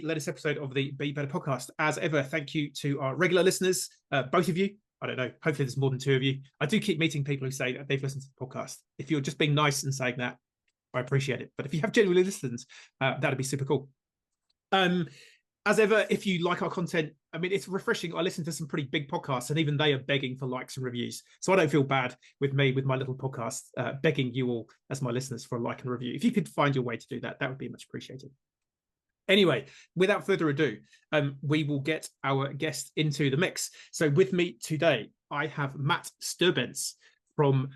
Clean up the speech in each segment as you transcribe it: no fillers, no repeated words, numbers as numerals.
latest episode of the Be Better podcast. As ever, thank you to our regular listeners, both of you. I don't know, hopefully there's more than two of you. I do keep meeting people who say that they've listened to the podcast. If you're just being nice and saying that, I appreciate it. But if you have genuinely listened, that'd be super cool. As ever, if you like our content, I mean, it's refreshing. I listen to some pretty big podcasts, and even they are begging for likes and reviews. So I don't feel bad with me, with my little podcast, begging you all as my listeners for a like and review. If you could find your way to do that, that would be much appreciated. Anyway, without further ado, we will get our guest into the mix. So with me today, I have Matt Sturbens from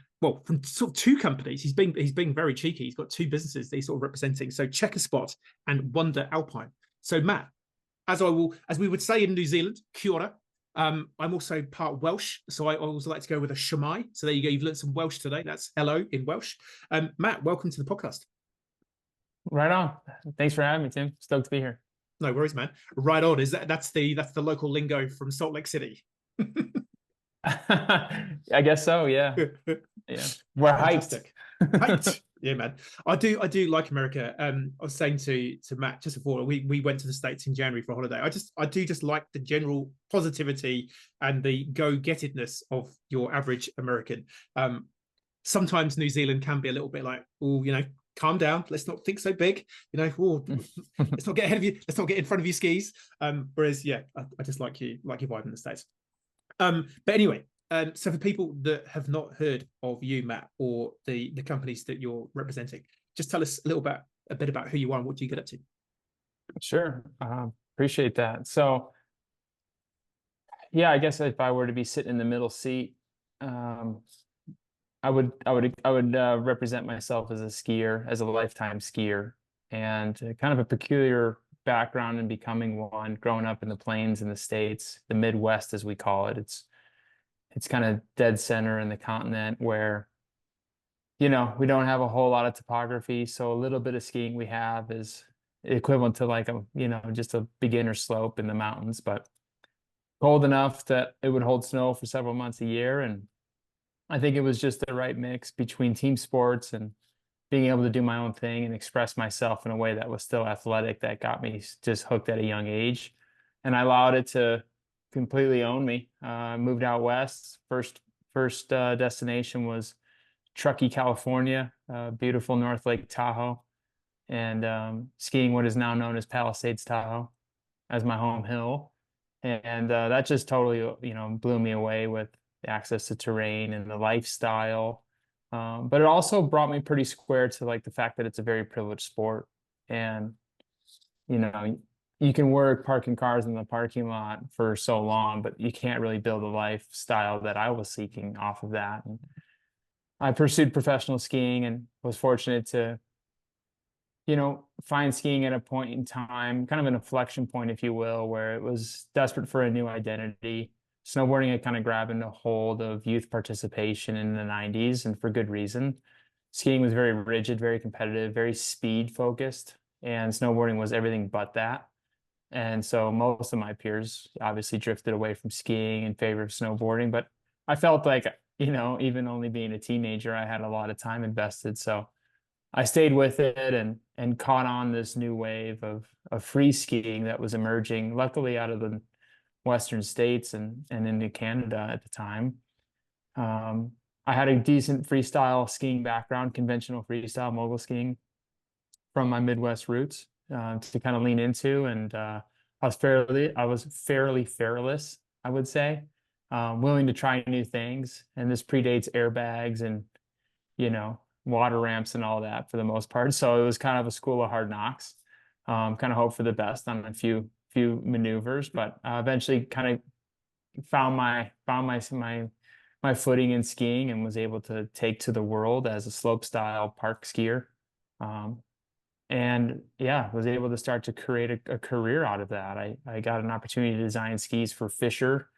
sort of two companies. He's being very cheeky. He's got two businesses that he's sort of representing. So Checkerspot and Wnder Alpine. So Matt, as we would say in New Zealand, kia ora. I'm also part Welsh, so I also like to go with a shwmae. So there you go. You've learned some Welsh today. That's hello in Welsh. Matt, welcome to the podcast. Right on. Thanks for having me, Tim. Stoked to be here. No worries, man. Right on. That's the local lingo from Salt Lake City? I guess so. Yeah. Yeah. We're hyped. Hyped. Yeah, man. I do like America. I was saying to Matt just before we went to the States in January for a holiday. I do just like the general positivity and the go-gettedness of your average American. Sometimes New Zealand can be a little bit like, oh, calm down. Let's not think so big. Let's not get ahead of you. Let's not get in front of your skis. Whereas, yeah, I just like your vibe in the States. But anyway, so for people that have not heard of you, Matt, or the companies that you're representing, just tell us a bit about who you are and what do you get up to. Sure. Appreciate that. So, yeah, I guess if I were to be sitting in the middle seat, I would represent myself as a skier, as a lifetime skier, and kind of a peculiar background in becoming one, growing up in the plains in the States, the Midwest, as we call it. It's kind of dead center in the continent where, we don't have a whole lot of topography. So a little bit of skiing we have is equivalent to like just a beginner slope in the mountains, but cold enough that it would hold snow for several months a year. And I think it was just the right mix between team sports and being able to do my own thing and express myself in a way that was still athletic that got me just hooked at a young age. And I allowed it to completely own me. Moved out west. First destination was Truckee, California, beautiful North Lake Tahoe, and skiing what is now known as Palisades Tahoe as my home hill. And that just totally, blew me away with the access to terrain and the lifestyle. But it also brought me pretty square to like the fact that it's a very privileged sport. And, you can work parking cars in the parking lot for so long, but you can't really build a lifestyle that I was seeking off of that. And I pursued professional skiing and was fortunate to, find skiing at a point in time, kind of an inflection point, if you will, where it was desperate for a new identity. Snowboarding had kind of grabbed a hold of youth participation in the 90s, and for good reason. Skiing was very rigid, very competitive, very speed focused, and snowboarding was everything but that. And so most of my peers obviously drifted away from skiing in favor of snowboarding, but I felt like, even only being a teenager, I had a lot of time invested. So I stayed with it and caught on this new wave of free skiing that was emerging, luckily out of the Western states and into Canada at the time. I had a decent freestyle skiing background, conventional freestyle mogul skiing from my Midwest roots to kind of lean into, and I was fairly fearless, I would say, willing to try new things. And this predates airbags and water ramps and all that for the most part. So it was kind of a school of hard knocks. Kind of hope for the best on a few maneuvers, but eventually kind of found my footing in skiing and was able to take to the world as a slope style park skier. And yeah, was able to start to create a career out of that. I got an opportunity to design skis for Fischer,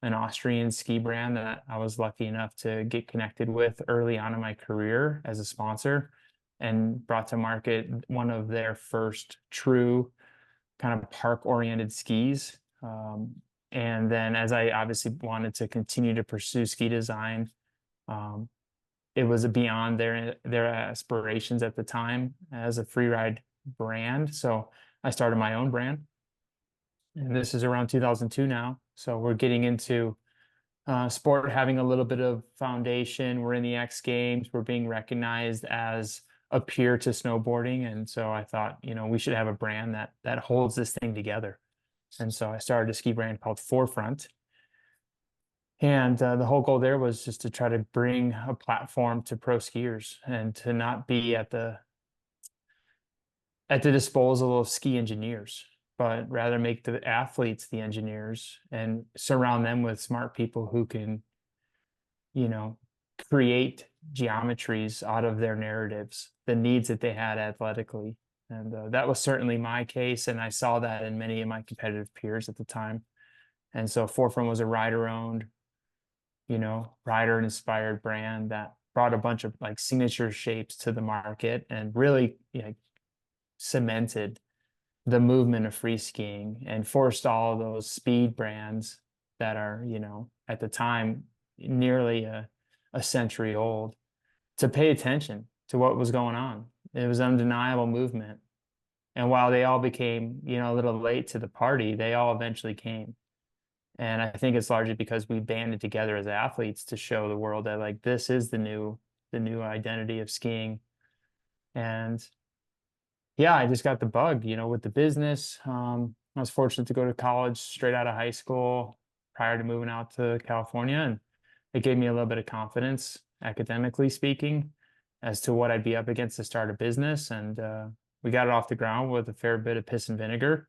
an Austrian ski brand that I was lucky enough to get connected with early on in my career as a sponsor, and brought to market one of their first true kind of park-oriented skis. And then as I obviously wanted to continue to pursue ski design, it was beyond their aspirations at the time as a free ride brand. So I started my own brand, And this is around 2002 now. So we're getting into sport having a little bit of foundation. We're in the X Games. We're being recognized as a peer to snowboarding. And so I thought, we should have a brand that holds this thing together. And so I started a ski brand called Forefront. And the whole goal there was just to try to bring a platform to pro skiers and to not be at the disposal of ski engineers, but rather make the athletes the engineers and surround them with smart people who can, create geometries out of their narratives, the needs that they had athletically. And that was certainly my case. And I saw that in many of my competitive peers at the time. And so Forefront was a rider-owned, rider-inspired brand that brought a bunch of like signature shapes to the market and really cemented the movement of free skiing and forced all of those speed brands that are, at the time, nearly a century old to pay attention to what was going on. It was undeniable movement. And while they all became, a little late to the party, they all eventually came. And I think it's largely because we banded together as athletes to show the world that like this is the new identity of skiing. And yeah, I just got the bug, with the business. I was fortunate to go to college straight out of high school prior to moving out to California. And it gave me a little bit of confidence, academically speaking, as to what I'd be up against to start a business. And we got it off the ground with a fair bit of piss and vinegar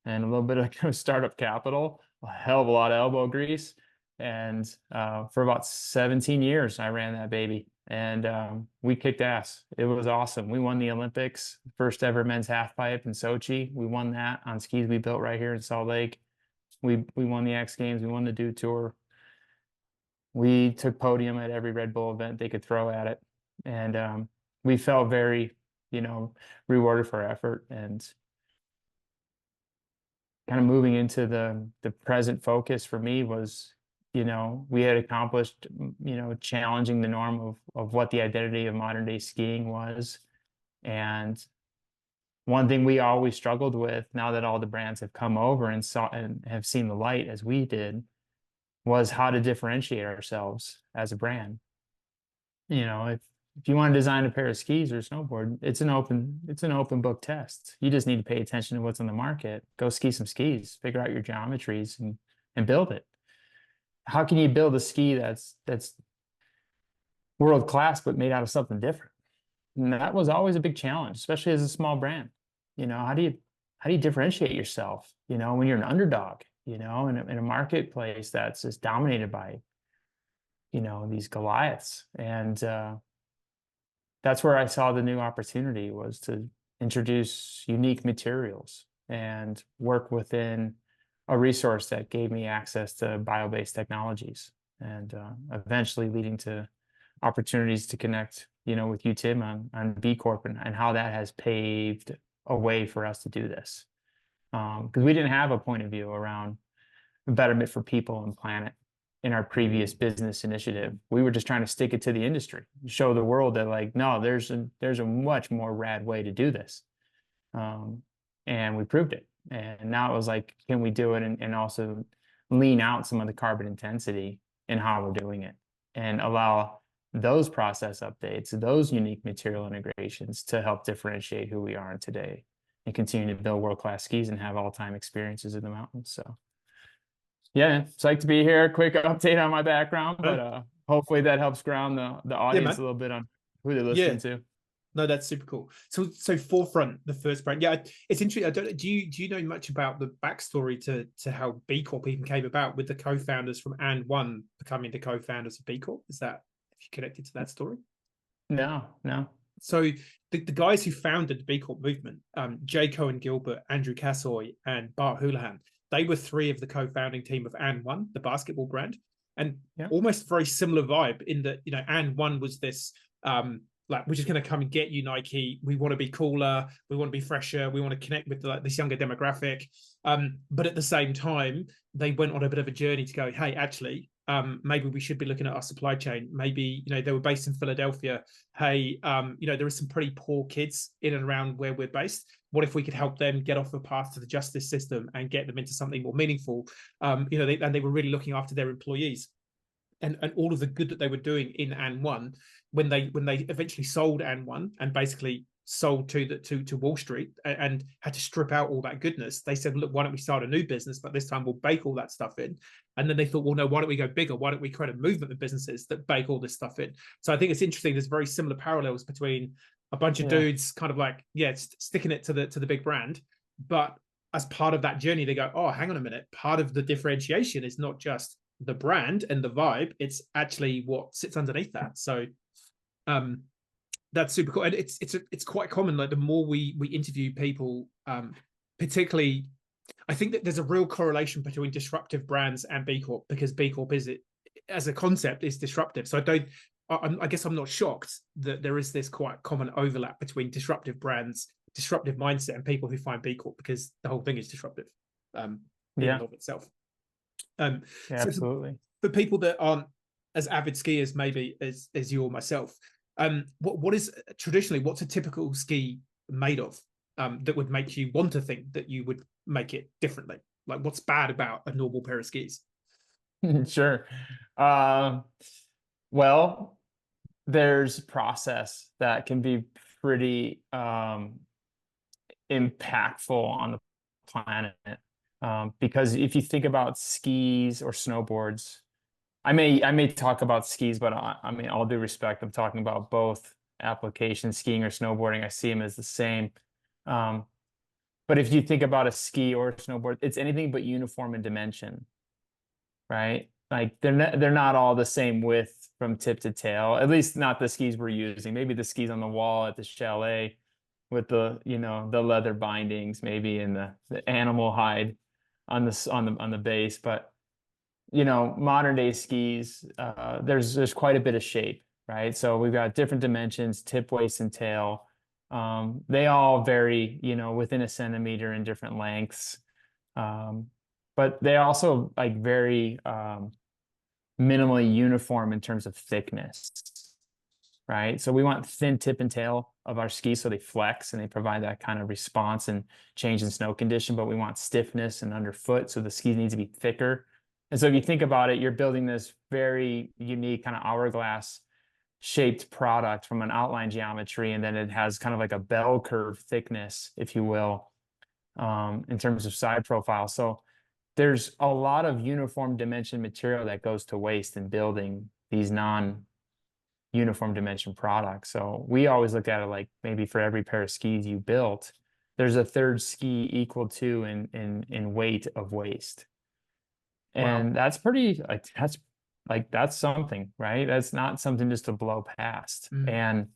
and a little bit of startup capital, a hell of a lot of elbow grease. And for about 17 years, I ran that baby. And we kicked ass. It was awesome. We won the Olympics, first ever men's half pipe in Sochi. We won that on skis we built right here in Salt Lake. We won the X Games. We won the Dude Tour. We took podium at every Red Bull event they could throw at it. And we felt very, rewarded for our effort. And kind of moving into the present focus for me was, we had accomplished, challenging the norm of what the identity of modern day skiing was. And one thing we always struggled with now that all the brands have come over and saw and have seen the light as we did was how to differentiate ourselves as a brand. If you want to design a pair of skis or snowboard, it's an open book test. You just need to pay attention to what's on the market. Go ski some skis, figure out your geometries and build it. How can you build a ski that's world class but made out of something different? And that was always a big challenge, especially as a small brand. How do you differentiate yourself, when you're an underdog, in a marketplace that's just dominated by, these Goliaths. And that's where I saw the new opportunity was to introduce unique materials and work within a resource that gave me access to bio-based technologies and eventually leading to opportunities to connect, with you, Tim, on B Corp and how that has paved a way for us to do this. Because we didn't have a point of view around betterment for people and planet in our previous business initiative. We were just trying to stick it to the industry, show the world that like, no, there's a much more rad way to do this. And we proved it. And now it was like, can we do it and also lean out some of the carbon intensity in how we're doing it and allow those process updates, those unique material integrations to help differentiate who we are today and continue to build world-class skis and have all-time experiences in the mountains. So yeah, psyched to be here. Quick update on my background, but hopefully that helps ground the audience a little bit on who they're listening to. No, that's super cool. So Forefront, the first brand. Yeah, it's interesting. I don't. Do you know much about the backstory to how B Corp even came about with the co-founders from And1 becoming the co-founders of B Corp? Is that, if you connected to that story? No. So the guys who founded the B Corp movement, Jay Cohen Gilbert, Andrew Cassoy, and Bart Houlihan, they were three of the co-founding team of And1, the basketball brand, and almost very similar vibe in that, And1 was this like, we're just going to come and get you, Nike. We want to be cooler. We want to be fresher. We want to connect with this younger demographic. But at the same time, they went on a bit of a journey to go, hey, actually, maybe we should be looking at our supply chain. Maybe, you know, they were based in Philadelphia. Hey, you know, there are some pretty poor kids in and around where we're based. What if we could help them get off the path to the justice system and get them into something more meaningful? You know, and they were really looking after their employees. And all of the good that they were doing in And1, when they eventually sold And1 and basically sold to Wall Street and had to strip out all that goodness, they said, look, why don't we start a new business, but this time we'll bake all that stuff in. And then they thought, well, no, why don't we go bigger? Why don't we create a movement of businesses that bake all this stuff in? So I think it's interesting, there's very similar parallels between a bunch of dudes kind of like, sticking it to the big brand, but as part of that journey they go, oh, hang on a minute, part of the differentiation is not just the brand and the vibe, it's actually what sits underneath that. So that's super cool. And it's quite common, like the more we interview people, particularly, I think that there's a real correlation between disruptive brands and B Corp, because B Corp is, it as a concept, is disruptive. So I guess I'm not shocked that there is this quite common overlap between disruptive brands, disruptive mindset, and people who find B Corp, because the whole thing is disruptive in and of itself. So absolutely. for people that aren't as avid skiers maybe as you or myself, what is traditionally, what's a typical ski made of, that would make you want to think that you would make it differently? Like, what's bad about a normal pair of skis? Sure. Well, there's process that can be pretty impactful on the planet. Because if you think about skis or snowboards, I may talk about skis, but I mean, all due respect, I'm talking about both applications, skiing or snowboarding. I see them as the same. But if you think about a ski or a snowboard, it's anything but uniform in dimension, right? Like they're not all the same width from tip to tail, at least not the skis we're using. Maybe the skis on the wall at the chalet with the, you know, the leather bindings, maybe in the animal hide on the base. But you know, modern day skis, there's quite a bit of shape, right? So we've got different dimensions, tip, waist, and tail. They all vary, you know, within a centimeter in different lengths. But they also like very minimally uniform in terms of thickness, right? So we want thin tip and tail of our skis so they flex and they provide that kind of response and change in snow condition, but we want stiffness and underfoot, so the skis need to be thicker. And so if you think about it, you're building this very unique kind of hourglass shaped product from an outline geometry, and then it has kind of like a bell curve thickness, if you will, in terms of side profile. So there's a lot of uniform dimension material that goes to waste in building these non-uniform dimension products. So we always look at it like, maybe for every pair of skis you built, there's a third ski equal to in weight of waste. And that's pretty, that's something, right? That's not something just to blow past. And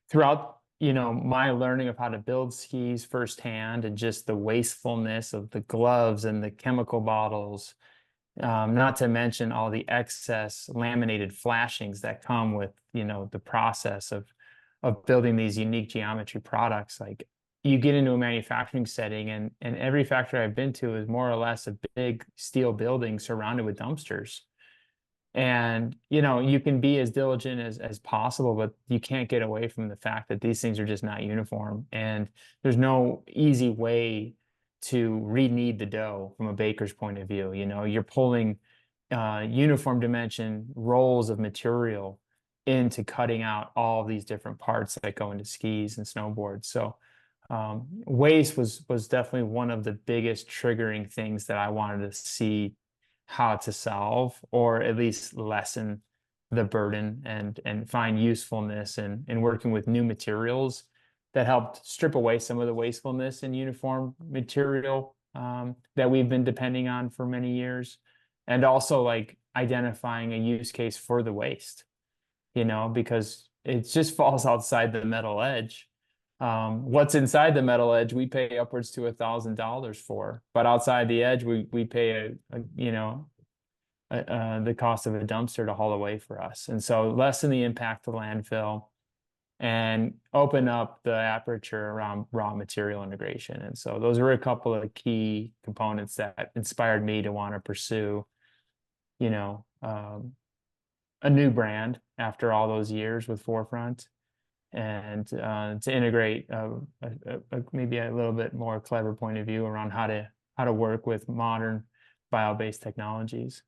throughout, you know, my learning of how to build skis firsthand, and just the wastefulness of the gloves and the chemical bottles, not to mention all the excess laminated flashings that come with, you know, the process of building these unique geometry products. Like, you get into a manufacturing setting, and every factory I've been to is more or less a big steel building surrounded with dumpsters. And, you know, you can be as diligent as possible, but you can't get away from the fact that these things are just not uniform. And there's no easy way to re-knead the dough from a baker's point of view. You know, you're pulling uniform dimension rolls of material into cutting out all these different parts that go into skis and snowboards. So waste was definitely one of the biggest triggering things that I wanted to see how to solve, or at least lessen the burden, and find usefulness in working with new materials that helped strip away some of the wastefulness in uniform material that we've been depending on for many years. And also like identifying a use case for the waste, you know, because it just falls outside the metal edge. What's inside the metal edge, we pay upwards to $1,000 for, but outside the edge, we pay the cost of a dumpster to haul away for us. And so lessen the impact to landfill and open up the aperture around raw material integration. And so those were a couple of key components that inspired me to want to pursue you know, a new brand after all those years with Forefront, and to integrate maybe a little bit more clever point of view around how to work with modern bio-based technologies.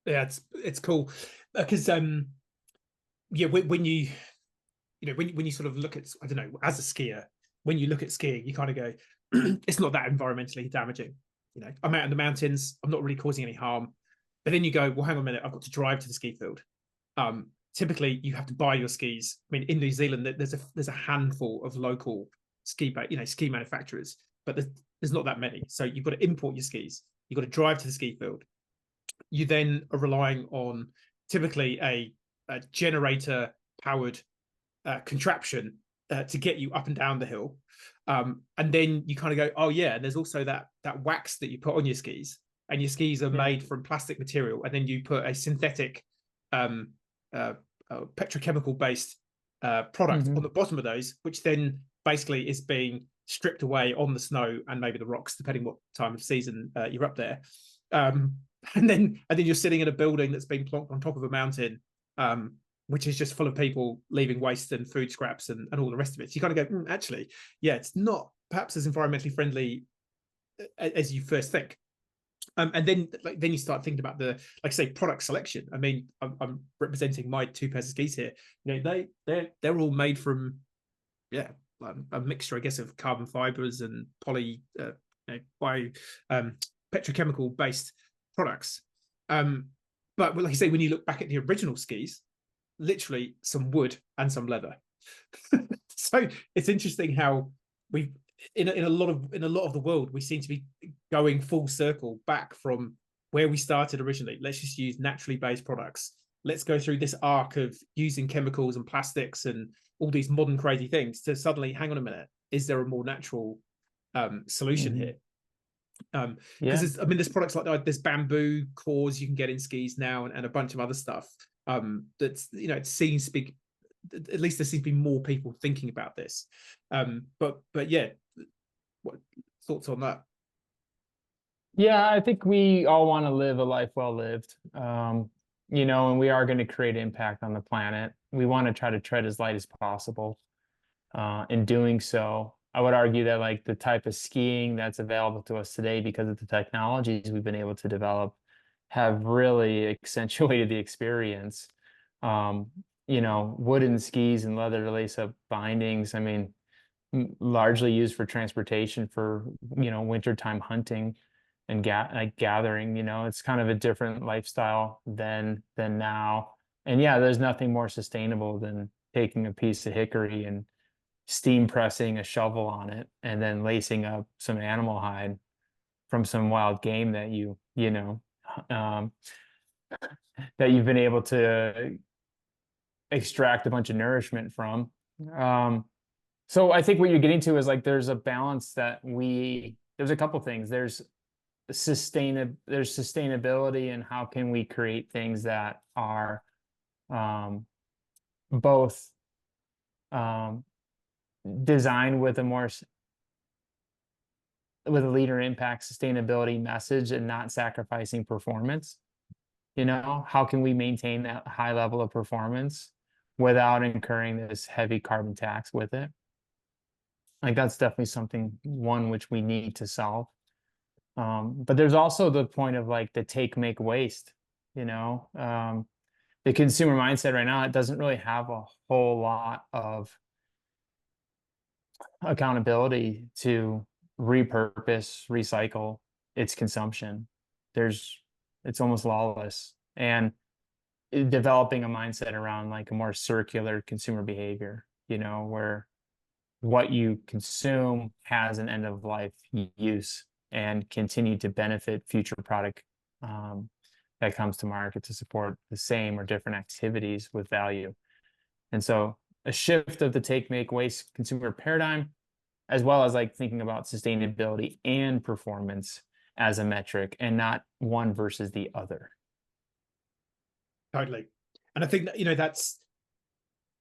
Yeah, it's cool because yeah, when you when you sort of look at, I don't know, as a skier, when you look at skiing, you kind of go, it's not that environmentally damaging. You know, I'm out in the mountains, I'm not really causing any harm. But then you go, well, hang on a minute, I've got to drive to the ski field. Typically, you have to buy your skis. I mean, in New Zealand, there's a handful of local ski manufacturers, but there's not that many. So you've got to import your skis. You've got to drive to the ski field. You then are relying on typically a generator powered contraption to get you up and down the hill. And then you kind of go, oh yeah, and there's also that wax that you put on your skis, and your skis are made from plastic material, and then you put a synthetic petrochemical based product on the bottom of those, which then basically is being stripped away on the snow and maybe the rocks, depending what time of season you're up there. And then you're sitting in a building that's been plonked on top of a mountain, which is just full of people leaving waste and food scraps and all the rest of it. So you kind of go, actually, yeah, it's not perhaps as environmentally friendly as you first think. And then you start thinking about the, like I say, product selection. I mean, I'm representing my 2 pairs of skis here. You know, they're all made from, yeah, a mixture, I guess, of carbon fibers and petrochemical based products. But like I say, when you look back at the original skis, literally some wood and some leather. So it's interesting how we in a lot of the world, we seem to be going full circle back from where we started originally. Let's just use naturally based products. Let's go through this arc of using chemicals and plastics and all these modern crazy things to suddenly, hang on a minute, is there a more natural solution here? Because there's products like that. There's bamboo cores you can get in skis now, and a bunch of other stuff. That's, you know, it seems to be, at least there seems to be more people thinking about this. But yeah, what thoughts on that? Yeah, I think we all want to live a life well lived. You know, and we are going to create impact on the planet. We want to try to tread as light as possible. In doing so, I would argue that like the type of skiing that's available to us today, because of the technologies we've been able to develop, have really accentuated the experience. You know, wooden skis and leather lace-up bindings, I mean, largely used for transportation for, you know, wintertime hunting and gathering. You know, it's kind of a different lifestyle than now. And yeah, there's nothing more sustainable than taking a piece of hickory and steam pressing a shovel on it and then lacing up some animal hide from some wild game that that you've been able to extract a bunch of nourishment from. So I think what you're getting to is like there's a balance that there's a couple things. There's sustainability, and how can we create things that are both designed with a leader impact sustainability message and not sacrificing performance. You know, how can we maintain that high level of performance without incurring this heavy carbon tax with it? Like that's definitely one which we need to solve. But there's also the point of like the take, make, waste. You know, the consumer mindset right now, it doesn't really have a whole lot of accountability to repurpose, recycle its consumption. It's almost lawless, and developing a mindset around like a more circular consumer behavior, you know, where what you consume has an end of life use and continue to benefit future product that comes to market to support the same or different activities with value. And so a shift of the take, make, waste consumer paradigm, as well as like thinking about sustainability and performance as a metric and not one versus the other. Totally. And I think that, you know, that's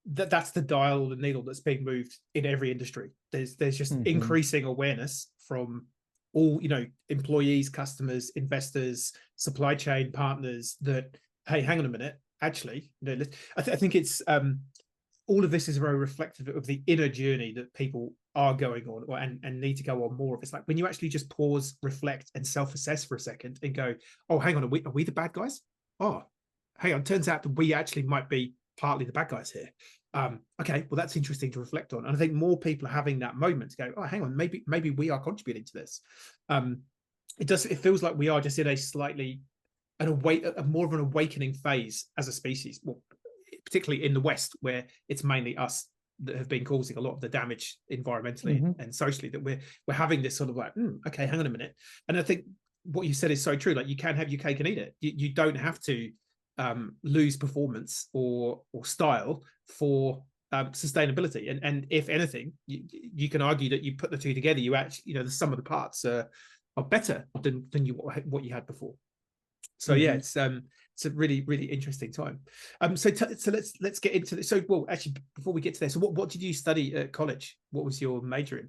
the dial, the needle that's being moved in every industry. There's just increasing awareness from all, employees, customers, investors, supply chain partners that, hey, hang on a minute, actually, I think it's all of this is very reflective of the inner journey that people are going on, and need to go on more of. It's like when you actually just pause, reflect, and self-assess for a second and go, oh, hang on, are we the bad guys? Oh, hang on, turns out that we actually might be partly the bad guys here. Okay, well, that's interesting to reflect on. And I think more people are having that moment to go, oh, hang on, maybe we are contributing to this. It feels like we are just in a slightly more of an awakening phase as a species, well, particularly in the West, where it's mainly us that have been causing a lot of the damage environmentally and socially, that we're having this sort of like, okay, hang on a minute. And I think what you said is so true. Like, you can have your cake and eat it. You don't have to lose performance or style for sustainability. And if anything, you can argue that you put the two together, you actually, the sum of the parts are better than what you had before. So yeah, it's a really, really interesting time. So let's get into this. So, well, actually, before we get to this, so what did you study at college? What was your major in?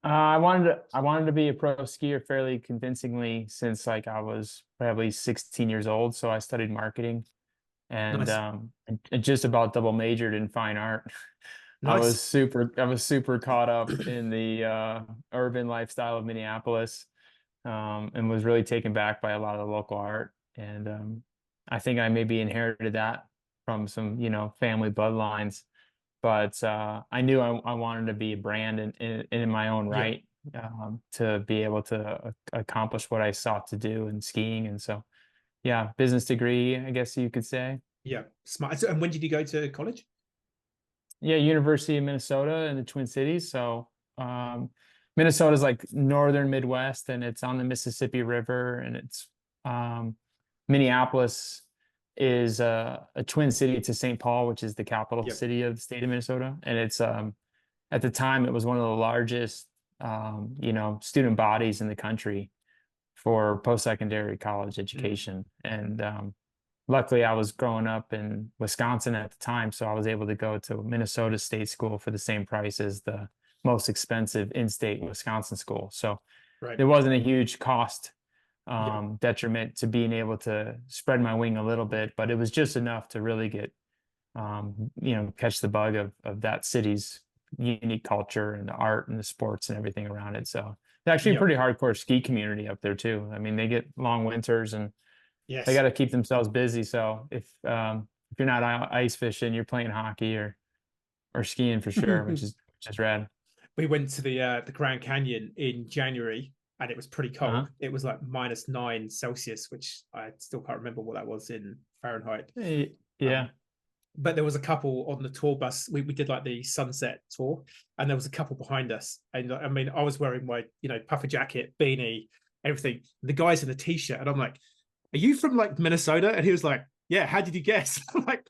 I wanted to be a pro skier fairly convincingly since like I was probably 16 years old. So I studied marketing, and Nice. I just about double majored in fine art. I Nice. was super caught up in the urban lifestyle of Minneapolis, and was really taken back by a lot of the local art. And I think I maybe inherited that from some, family bloodlines. But I knew I wanted to be a brand in my own right, to be able to accomplish what I sought to do in skiing. And so, yeah, business degree, I guess you could say. Yeah, smart. So, and when did you go to college? Yeah, University of Minnesota in the Twin Cities. So Minnesota is like northern Midwest, and it's on the Mississippi River, and it's Minneapolis is a twin city to St. Paul, which is the capital city of the state of Minnesota. And it's at the time it was one of the largest student bodies in the country for post-secondary college education. And luckily I was growing up in Wisconsin at the time, so I was able to go to Minnesota State School for the same price as the most expensive in-state Wisconsin school. So there wasn't a huge cost detriment to being able to spread my wing a little bit, but it was just enough to really get, catch the bug of that city's unique culture and the art and the sports and everything around it. So it's actually a pretty hardcore ski community up there too. I mean, they get long winters and they got to keep themselves busy. So if you're not ice fishing, you're playing hockey or skiing for sure, which is rad. We went to the Grand Canyon in January, and it was pretty cold. It was like -9 Celsius, which I still can't remember what that was in Fahrenheit. Yeah. But there was a couple on the tour bus. We did like the sunset tour, and there was a couple behind us. And I mean, I was wearing my, puffer jacket, beanie, everything. The guy's in a t-shirt, and I'm like, "Are you from like Minnesota?" And he was like, "Yeah, how did you guess?" I'm like,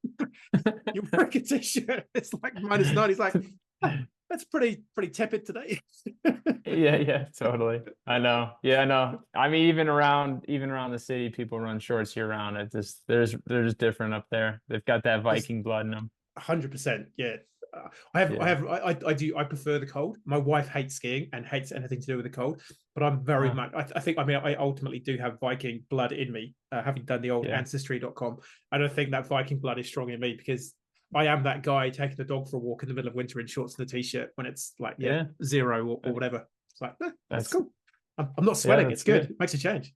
"You're wearing a t-shirt. It's like -9." He's like, "Oh, that's pretty tepid today." Yeah, totally. I know. Yeah, I know. I mean, even around the city, people run shorts year round. It just they're just different up there. They've got that Viking blood in them. 100%. Yeah. I prefer the cold. My wife hates skiing and hates anything to do with the cold, but I'm very much, I ultimately do have Viking blood in me, having done the old ancestry.com. And I think that Viking blood is strong in me because I am that guy taking the dog for a walk in the middle of winter in shorts and a t-shirt when it's like 0 or whatever. It's like, that's cool. I'm not sweating. It's good. It makes a change.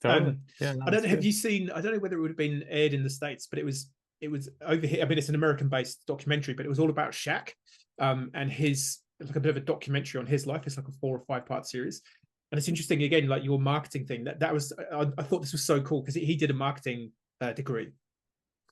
Totally. I don't know. Have you seen? I don't know whether it would have been aired in the States, but it was over here. I mean, it's an American-based documentary, but it was all about Shaq, and his, like a bit of a documentary on his life. It's like a 4 or 5 part series, and it's interesting again, like your marketing thing. That was I thought this was so cool because he did a marketing degree,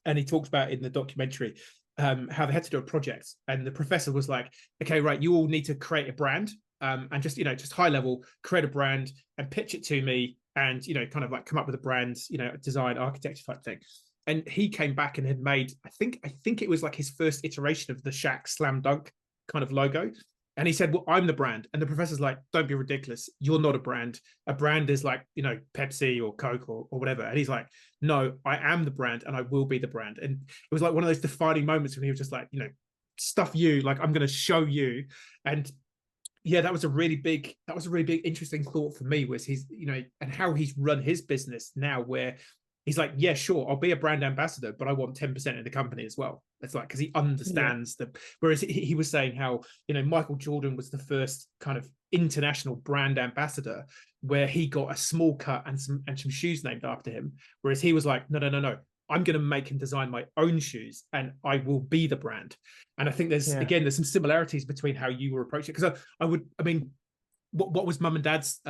and he talked about in the documentary how they had to do a project, and the professor was like, "Okay, right, you all need to create a brand, and just high level create a brand and pitch it to me, and kind of like come up with a brand, design architecture type thing." And he came back and had made, I think it was like his first iteration of the Shaq Slam Dunk kind of logo. And he said, "Well, I'm the brand." And the professor's like, "Don't be ridiculous. You're not a brand. A brand is like, Pepsi or Coke or whatever." And he's like, "No, I am the brand and I will be the brand." And it was like one of those defining moments when he was just like, stuff you, like, I'm going to show you. And yeah, that was a really big interesting thought for me, was his, you know, and how he's run his business now, where he's like, yeah, sure, I'll be a brand ambassador, but I want 10% of the company as well. It's like, because he Yeah. understands the, whereas he was saying how, you know, Michael Jordan was the first kind of international brand ambassador, where he got a small cut and some shoes named after him. Whereas he was like, no, no, no, no. I'm going to make and design my own shoes, and I will be the brand. And I think Yeah. there's some similarities between how you were approaching it. Because I mean, what was mum and dad's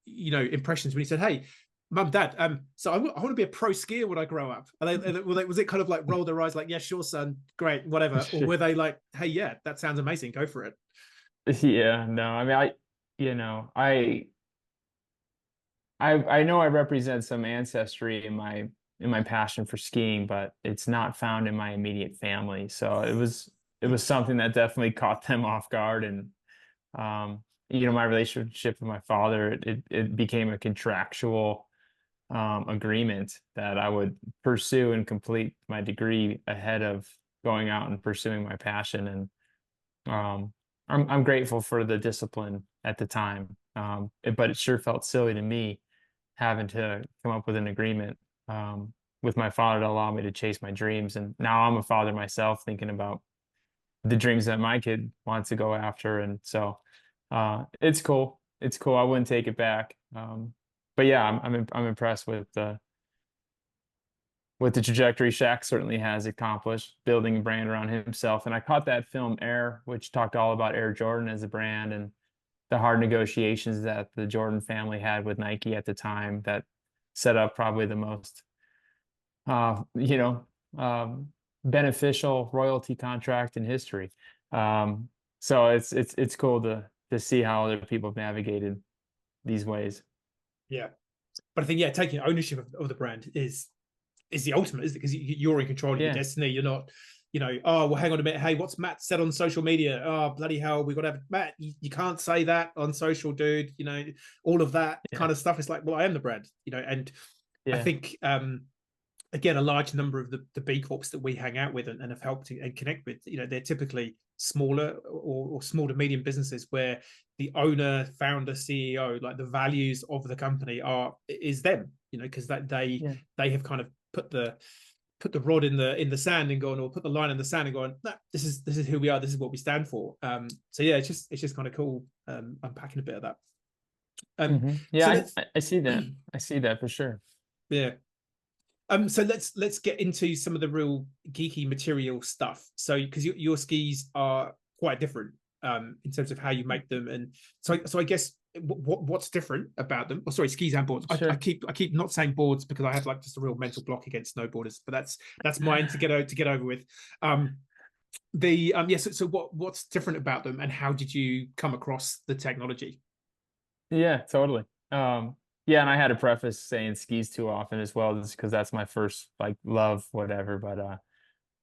you know, impressions when he said, hey, mum, dad, so I want to be a pro skier when I grow up? Was it kind of like roll their eyes like, yeah, sure, son, great, whatever? Or were they like, hey, yeah, that sounds amazing, go for it? Yeah, no, I mean, you know, I know I represent some ancestry in my passion for skiing, but it's not found in my immediate family. So it was something that definitely caught them off guard. And you know, my relationship with my father, it became a contractual agreement that I would pursue and complete my degree ahead of going out and pursuing my passion. And I'm grateful for the discipline at the time. But it sure felt silly to me having to come up with an agreement with my father to allow me to chase my dreams. And now I'm a father myself, thinking about the dreams that my kid wants to go after. And so it's cool. It's cool. I wouldn't take it back. But yeah, I'm impressed with the trajectory Shaq certainly has accomplished, building a brand around himself. And I caught that film Air, which talked all about Air Jordan as a brand and the hard negotiations that the Jordan family had with Nike at the time that set up probably the most, you know, beneficial royalty contract in history. So it's cool to see how other people have navigated these ways. Yeah, but I think, yeah, taking ownership of the brand is the ultimate, isn't it? Because you're in control of your Yeah, destiny. You're not, you know, oh, well, hang on a minute. Hey, what's Matt said on social media? Oh, bloody hell, we got to have Matt. You can't say that on social, dude. You know, all of that yeah, kind of stuff. It's like, well, I am the brand, you know. And I yeah, think, again, a large number of the B Corps that we hang out with and have helped and connect with, you know, they're typically smaller or small to medium businesses where the owner, founder, CEO, like the values of the company is them, you know, because that yeah. they have kind of put the rod in the sand and gone, or put the line in the sand and gone, nah, this is who we are, this is what we stand for. So yeah, it's just kind of cool unpacking a bit of that. So Yeah, let's I see that. I see that for sure. yeah. So let's get into some of the real geeky material stuff. So because your skis are quite different in terms of how you make them, and so I guess what's different about them? Oh, sorry, skis and boards. I Sure. keep not saying boards because I have like just a real mental block against snowboarders, but that's mine to get over with. Yes. So what's different about them, and how did you come across the technology? Yeah, totally. Yeah, and I had to preface saying skis too often as well, just because that's my first like love, whatever. But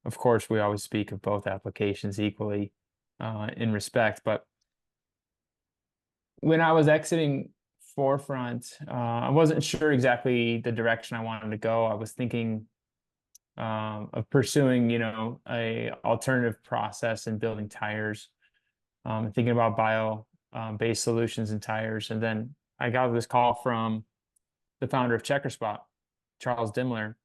of course, we always speak of both applications equally in respect. But when I was exiting Forefront, I wasn't sure exactly the direction I wanted to go. I was thinking of pursuing, you know, a alternative process in building tires, thinking about bio based solutions in tires. And then I got this call from the founder of Checkerspot, Charles Dimler,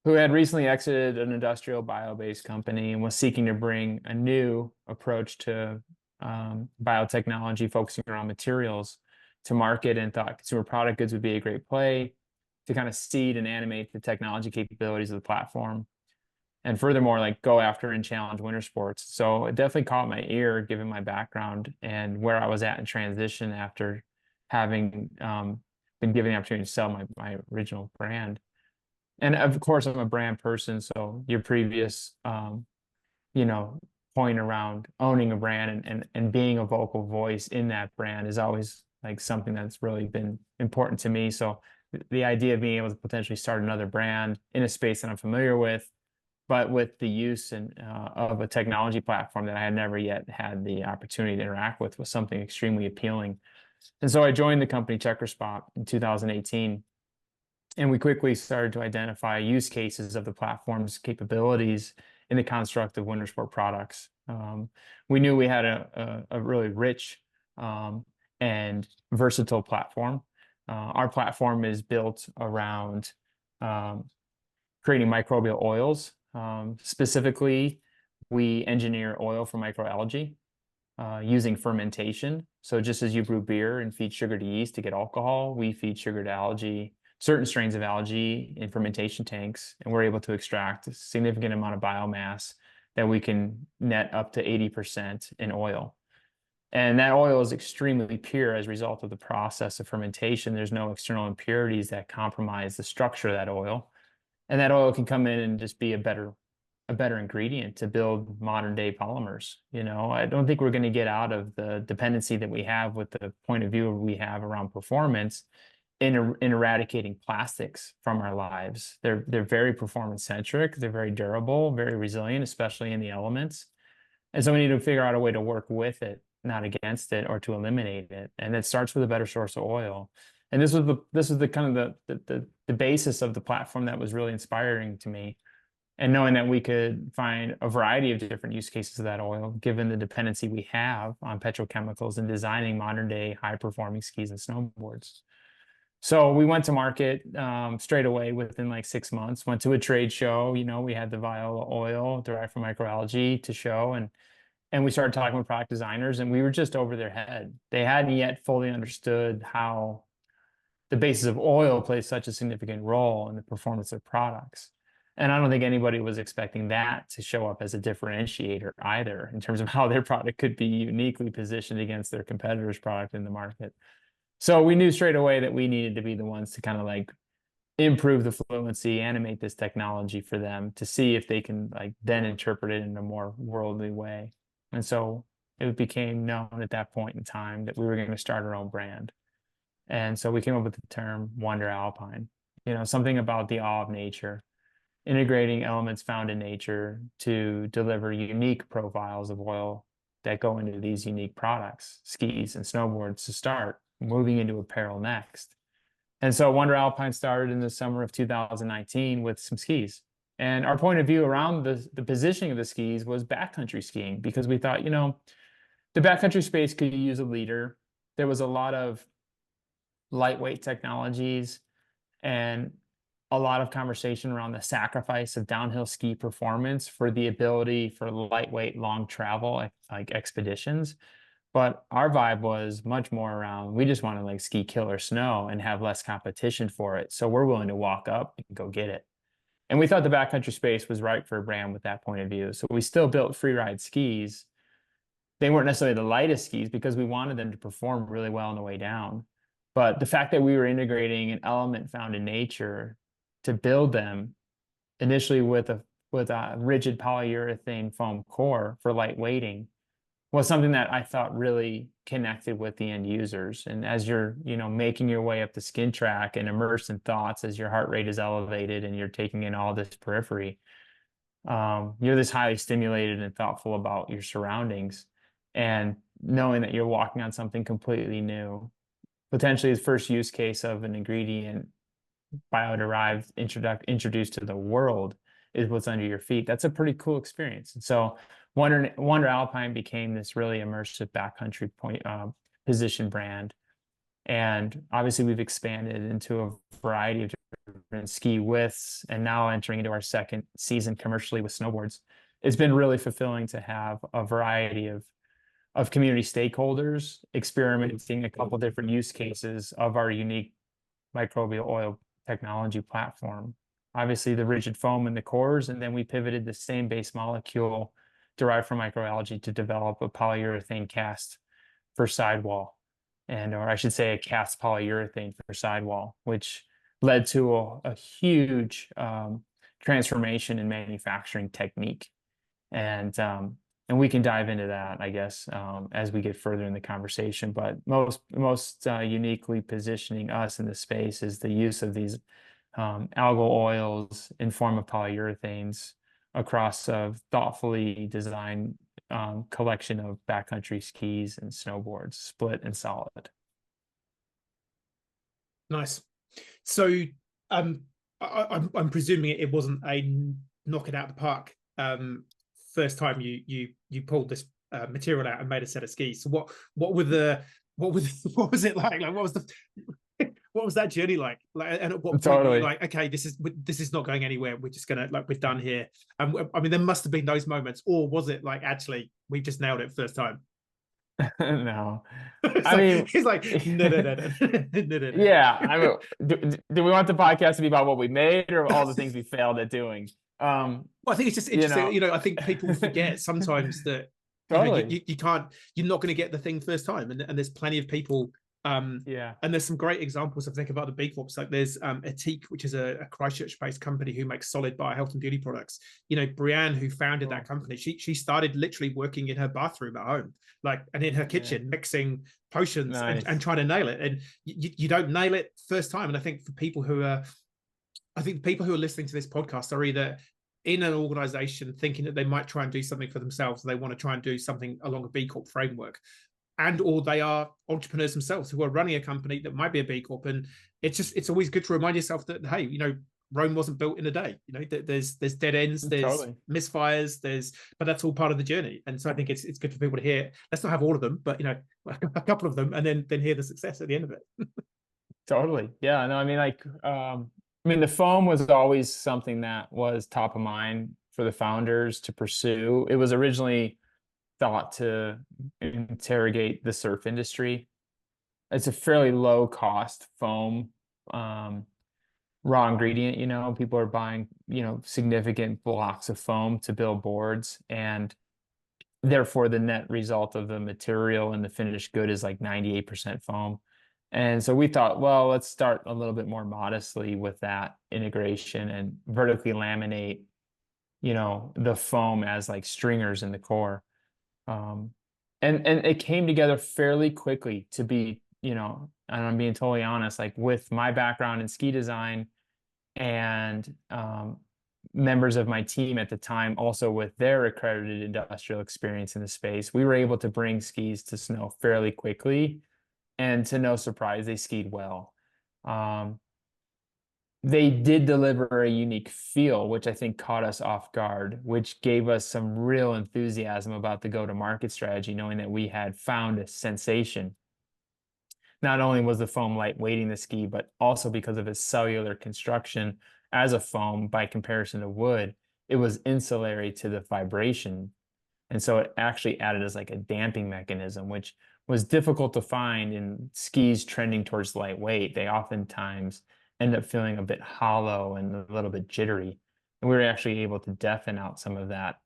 who had recently exited an industrial bio-based company and was seeking to bring a new approach to biotechnology, focusing around materials to market, and thought consumer product goods would be a great play to kind of seed and animate the technology capabilities of the platform. And furthermore, like go after and challenge winter sports. So it definitely caught my ear given my background and where I was at in transition after having been given the opportunity to sell my original brand. And of course, I'm a brand person. So your previous, you know, point around owning a brand and being a vocal voice in that brand is always like something that's really been important to me. So the idea of being able to potentially start another brand in a space that I'm familiar with, but with the use of a technology platform that I had never yet had the opportunity to interact with, was something extremely appealing. And so I joined the company Checkerspot in 2018, and we quickly started to identify use cases of the platform's capabilities in the construct of winter sport products. We knew we had a really rich and versatile platform. Our platform is built around creating microbial oils. Specifically, we engineer oil for microalgae using fermentation. So just as you brew beer and feed sugar to yeast to get alcohol, we feed sugar to algae, certain strains of algae in fermentation tanks, and we're able to extract a significant amount of biomass that we can net up to 80% in oil. And that oil is extremely pure as a result of the process of fermentation. There's no external impurities that compromise the structure of that oil. And that oil can come in and just be a better ingredient to build modern day polymers. I don't think we're going to get out of the dependency that we have with the point of view we have around performance in eradicating plastics from our lives. They're very performance centric. They're very durable, very resilient, especially in the elements. And so we need to figure out a way to work with it, not against it, or to eliminate it. And it starts with a better source of oil. And this was the kind of the basis of the platform that was really inspiring to me. And knowing that we could find a variety of different use cases of that oil, given the dependency we have on petrochemicals and designing modern day high performing skis and snowboards. So we went to market straight away within like 6 months, went to a trade show. We had the Viola oil derived from microalgae to show, and we started talking with product designers, and we were just over their head. They hadn't yet fully understood how the basis of oil plays such a significant role in the performance of products. And I don't think anybody was expecting that to show up as a differentiator either, in terms of how their product could be uniquely positioned against their competitor's product in the market. So we knew straight away that we needed to be the ones to kind of like improve the fluency, animate this technology for them to see if they can like then interpret it in a more worldly way. And so it became known at that point in time that we were going to start our own brand. And so we came up with the term Wnder Alpine, something about the awe of nature, integrating elements found in nature to deliver unique profiles of oil that go into these unique products, skis and snowboards to start, moving into apparel next. And so Wnder Alpine started in the summer of 2019 with some skis. And our point of view around the positioning of the skis was backcountry skiing, because we thought, the backcountry space could use a leader. There was a lot of lightweight technologies and a lot of conversation around the sacrifice of downhill ski performance for the ability for lightweight, long travel, like expeditions. But our vibe was much more around, we just want to like ski killer snow and have less competition for it. So we're willing to walk up and go get it. And we thought the backcountry space was right for a brand with that point of view. So we still built free ride skis. They weren't necessarily the lightest skis because we wanted them to perform really well on the way down. But the fact that we were integrating an element found in nature to build them initially with a rigid polyurethane foam core for lightweighting was something that I thought really connected with the end users. And as you're, making your way up the skin track and immersed in thoughts as your heart rate is elevated and you're taking in all this periphery, you're this highly stimulated and thoughtful about your surroundings, and knowing that you're walking on something completely new, potentially the first use case of an ingredient bio-derived introduced to the world is what's under your feet. That's a pretty cool experience. And so Wnder Alpine became this really immersive backcountry position brand. And obviously we've expanded into a variety of different ski widths, and now entering into our second season commercially with snowboards. It's been really fulfilling to have a variety of community stakeholders experimenting a couple different use cases of our unique microbial oil technology platform. Obviously the rigid foam in the cores, and then we pivoted the same base molecule derived from microalgae to develop a polyurethane cast for sidewall, or I should say a cast polyurethane for sidewall, which led to a huge transformation in manufacturing technique. And we can dive into that, I guess, as we get further in the conversation. But most uniquely positioning us in the space is the use of these algal oils in form of polyurethanes across a thoughtfully designed collection of backcountry skis and snowboards, split and solid. Nice. So I'm presuming it wasn't a knock it out of the park first time you pulled this material out and made a set of skis. So what were the what was what was it like? Like what was the what was that journey like? Like, and at what point were you like, okay, this is not going anywhere. We're just gonna like we're done here. And I mean, there must have been those moments, or was it like actually we just nailed it first time? No, It's I like mean, it's like no. yeah. I mean, do we want the podcast to be about what we made or all the things we failed at doing? Well, I think it's just You interesting. know, You know, I think people forget sometimes that you know totally. you can't, you're not going to get the thing first time, and there's plenty of people. Yeah. And there's some great examples. I think about the B Corps. Like there's Etique, which is a Christchurch-based company who makes solid bar health and beauty products. You know, Brianne, who founded that company, she started literally working in her bathroom at home, like, and in her kitchen, mixing potions and trying to nail it. And you don't nail it first time. And I think for people who are, I think people who are listening to this podcast are either in an organization thinking that they might try and do something for themselves, they want to try and do something along a B Corp framework, and or they are entrepreneurs themselves who are running a company that might be a B Corp. And it's always good to remind yourself that, hey, you know, Rome wasn't built in a day. You know, there's dead ends, there's misfires, but that's all part of the journey. And so I think it's good for people to hear. Let's not have all of them, but you know, a couple of them, and then hear the success at the end of it. Totally. Yeah. No, I mean, like, I mean, the foam was always something that was top of mind for the founders to pursue. It was originally thought to interrogate the surf industry. It's a fairly low cost foam, raw ingredient. You know, people are buying, you know, significant blocks of foam to build boards, and therefore the net result of the material and the finished good is like 98% foam. And so we thought, well, let's start a little bit more modestly with that integration and vertically laminate, you know, the foam as like stringers in the core. And it came together fairly quickly to be, you know, and I'm being totally honest, like with my background in ski design and members of my team at the time, also with their accredited industrial experience in the space, we were able to bring skis to snow fairly quickly. And to no surprise, they skied well. They did deliver a unique feel, which I think caught us off guard, which gave us some real enthusiasm about the go-to-market strategy, knowing that we had found a sensation. Not only was the foam lightweighting the ski, but also because of its cellular construction as a foam by comparison to wood, it was insulary to the vibration. And so it actually added as like a damping mechanism, which was difficult to find in skis trending towards lightweight. They oftentimes end up feeling a bit hollow and a little bit jittery. And we were actually able to deafen out some of that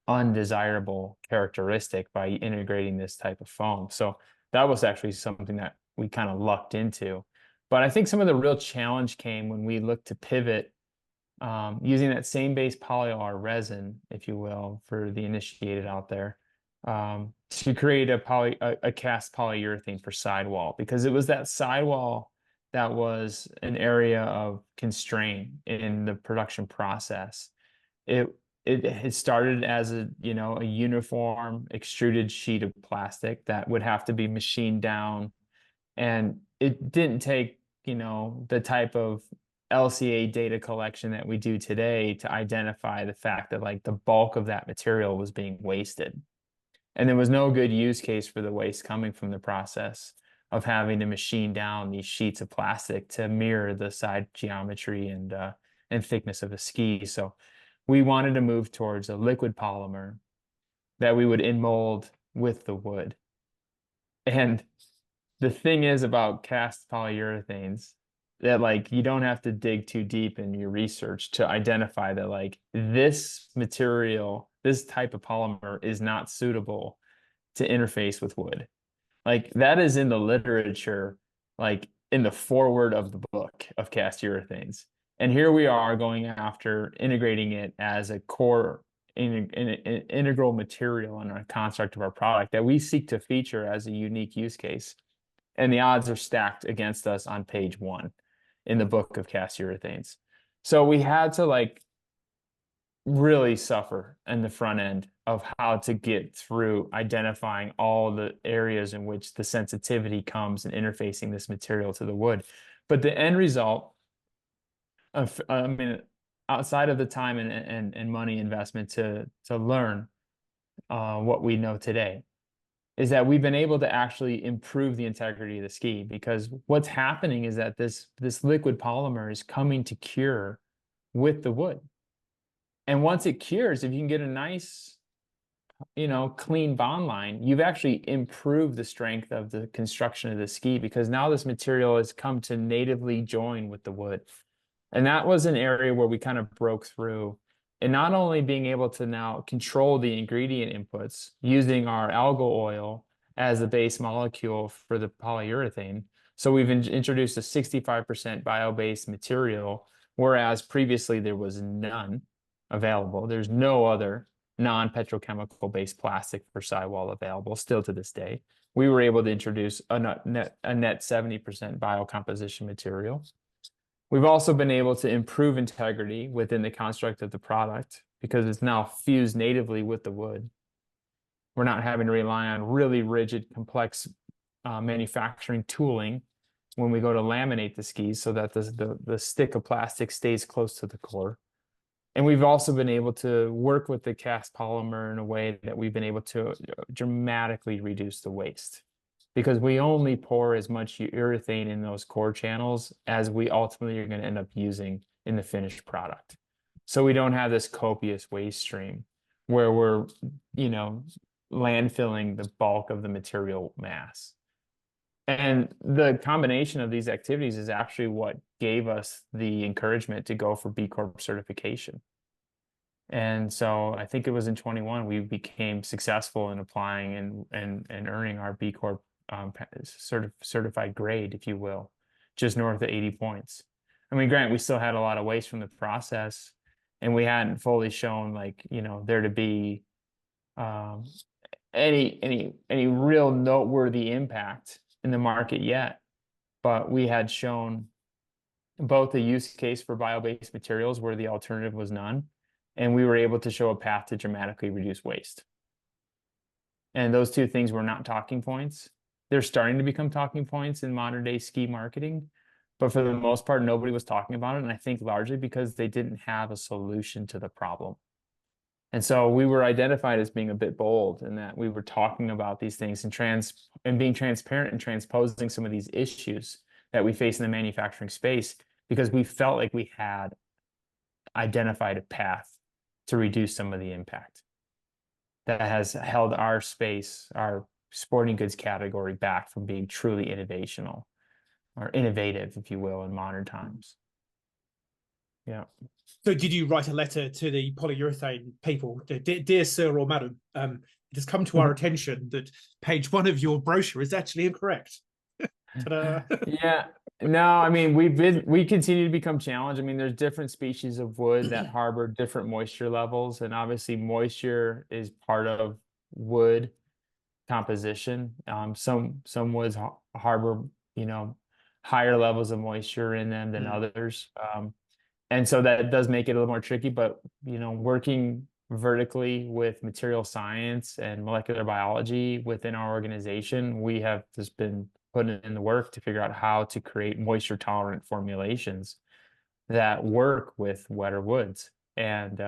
undesirable characteristic by integrating this type of foam. So that was actually something that we kind of lucked into. But I think some of the real challenge came when we looked to pivot using that same base polyol resin, if you will, for the initiated out there, to create a cast polyurethane for sidewall, because it was that sidewall that was an area of constraint in the production process. It started as a, you know, a uniform extruded sheet of plastic that would have to be machined down, and it didn't take, you know, the type of LCA data collection that we do today to identify the fact that like the bulk of that material was being wasted. And there was no good use case for the waste coming from the process of having to machine down these sheets of plastic to mirror the side geometry and thickness of a ski. So we wanted to move towards a liquid polymer that we would in-mold with the wood. And the thing is about cast polyurethanes, that like you don't have to dig too deep in your research to identify that like this material, this type of polymer is not suitable to interface with wood. Like that is in the literature, like in the foreword of the book of cast urethanes. And here we are going after integrating it as a core integral material in our construct of our product that we seek to feature as a unique use case. And the odds are stacked against us on page 1 in the book of cast urethanes. So we had to like really suffer in the front end of how to get through identifying all the areas in which the sensitivity comes and interfacing this material to the wood. But the end result of, I mean, outside of the time and money investment to learn, what we know today, is that we've been able to actually improve the integrity of the ski, because what's happening is that this liquid polymer is coming to cure with the wood. And once it cures, if you can get a nice, clean bond line, you've actually improved the strength of the construction of the ski, because now this material has come to natively join with the wood. And that was an area where we kind of broke through, and not only being able to now control the ingredient inputs using our algal oil as the base molecule for the polyurethane. So we've introduced a 65% bio-based material, whereas previously there was none available. There's no other non-petrochemical based plastic for sidewall available still to this day. We were able to introduce a net 70% biocomposition material. We've also been able to improve integrity within the construct of the product, because it's now fused natively with the wood. We're not having to rely on really rigid, complex manufacturing tooling when we go to laminate the skis, so that the stick of plastic stays close to the core. And we've also been able to work with the cast polymer in a way that we've been able to dramatically reduce the waste, because we only pour as much urethane in those core channels as we ultimately are going to end up using in the finished product. So we don't have this copious waste stream where we're, landfilling the bulk of the material mass. And the combination of these activities is actually what gave us the encouragement to go for B Corp certification. And so I think it was in 21 we became successful in applying and earning our B Corp certified grade, if you will, just north of 80 points. I mean, granted, we still had a lot of waste from the process, and we hadn't fully shown, there to be any real noteworthy impact in the market yet. But we had shown both a use case for bio-based materials where the alternative was none, and we were able to show a path to dramatically reduce waste. And those two things were not talking points. They're starting to become talking points in modern day ski marketing, but for the most part, nobody was talking about it. And I think largely because they didn't have a solution to the problem. And so we were identified as being a bit bold in that we were talking about these things and being transparent and transposing some of these issues that we face in the manufacturing space, because we felt like we had identified a path to reduce some of the impact that has held our space, our sporting goods category, back from being truly innovational or innovative, if you will, in modern times. Yeah. So did you write a letter to the polyurethane people? Dear sir or madam, it has come to our attention that page 1 of your brochure is actually incorrect. Yeah. No, I mean, we continue to become challenged. I mean, there's different species of wood that harbor different moisture levels, and obviously moisture is part of wood composition. Some woods harbor, higher levels of moisture in them than others. And so that does make it a little more tricky, but, working vertically with material science and molecular biology within our organization, we have just been putting in the work to figure out how to create moisture tolerant formulations that work with wetter woods. And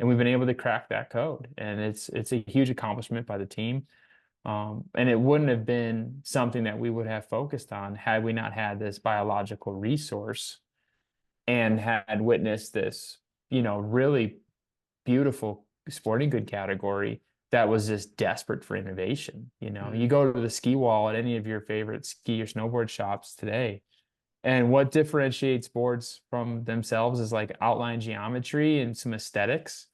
we've been able to crack that code, and it's a huge accomplishment by the team. And it wouldn't have been something that we would have focused on had we not had this biological resource and had witnessed this, really beautiful sporting good category that was just desperate for innovation. You go to the ski wall at any of your favorite ski or snowboard shops today, and what differentiates boards from themselves is like outline geometry and some aesthetics.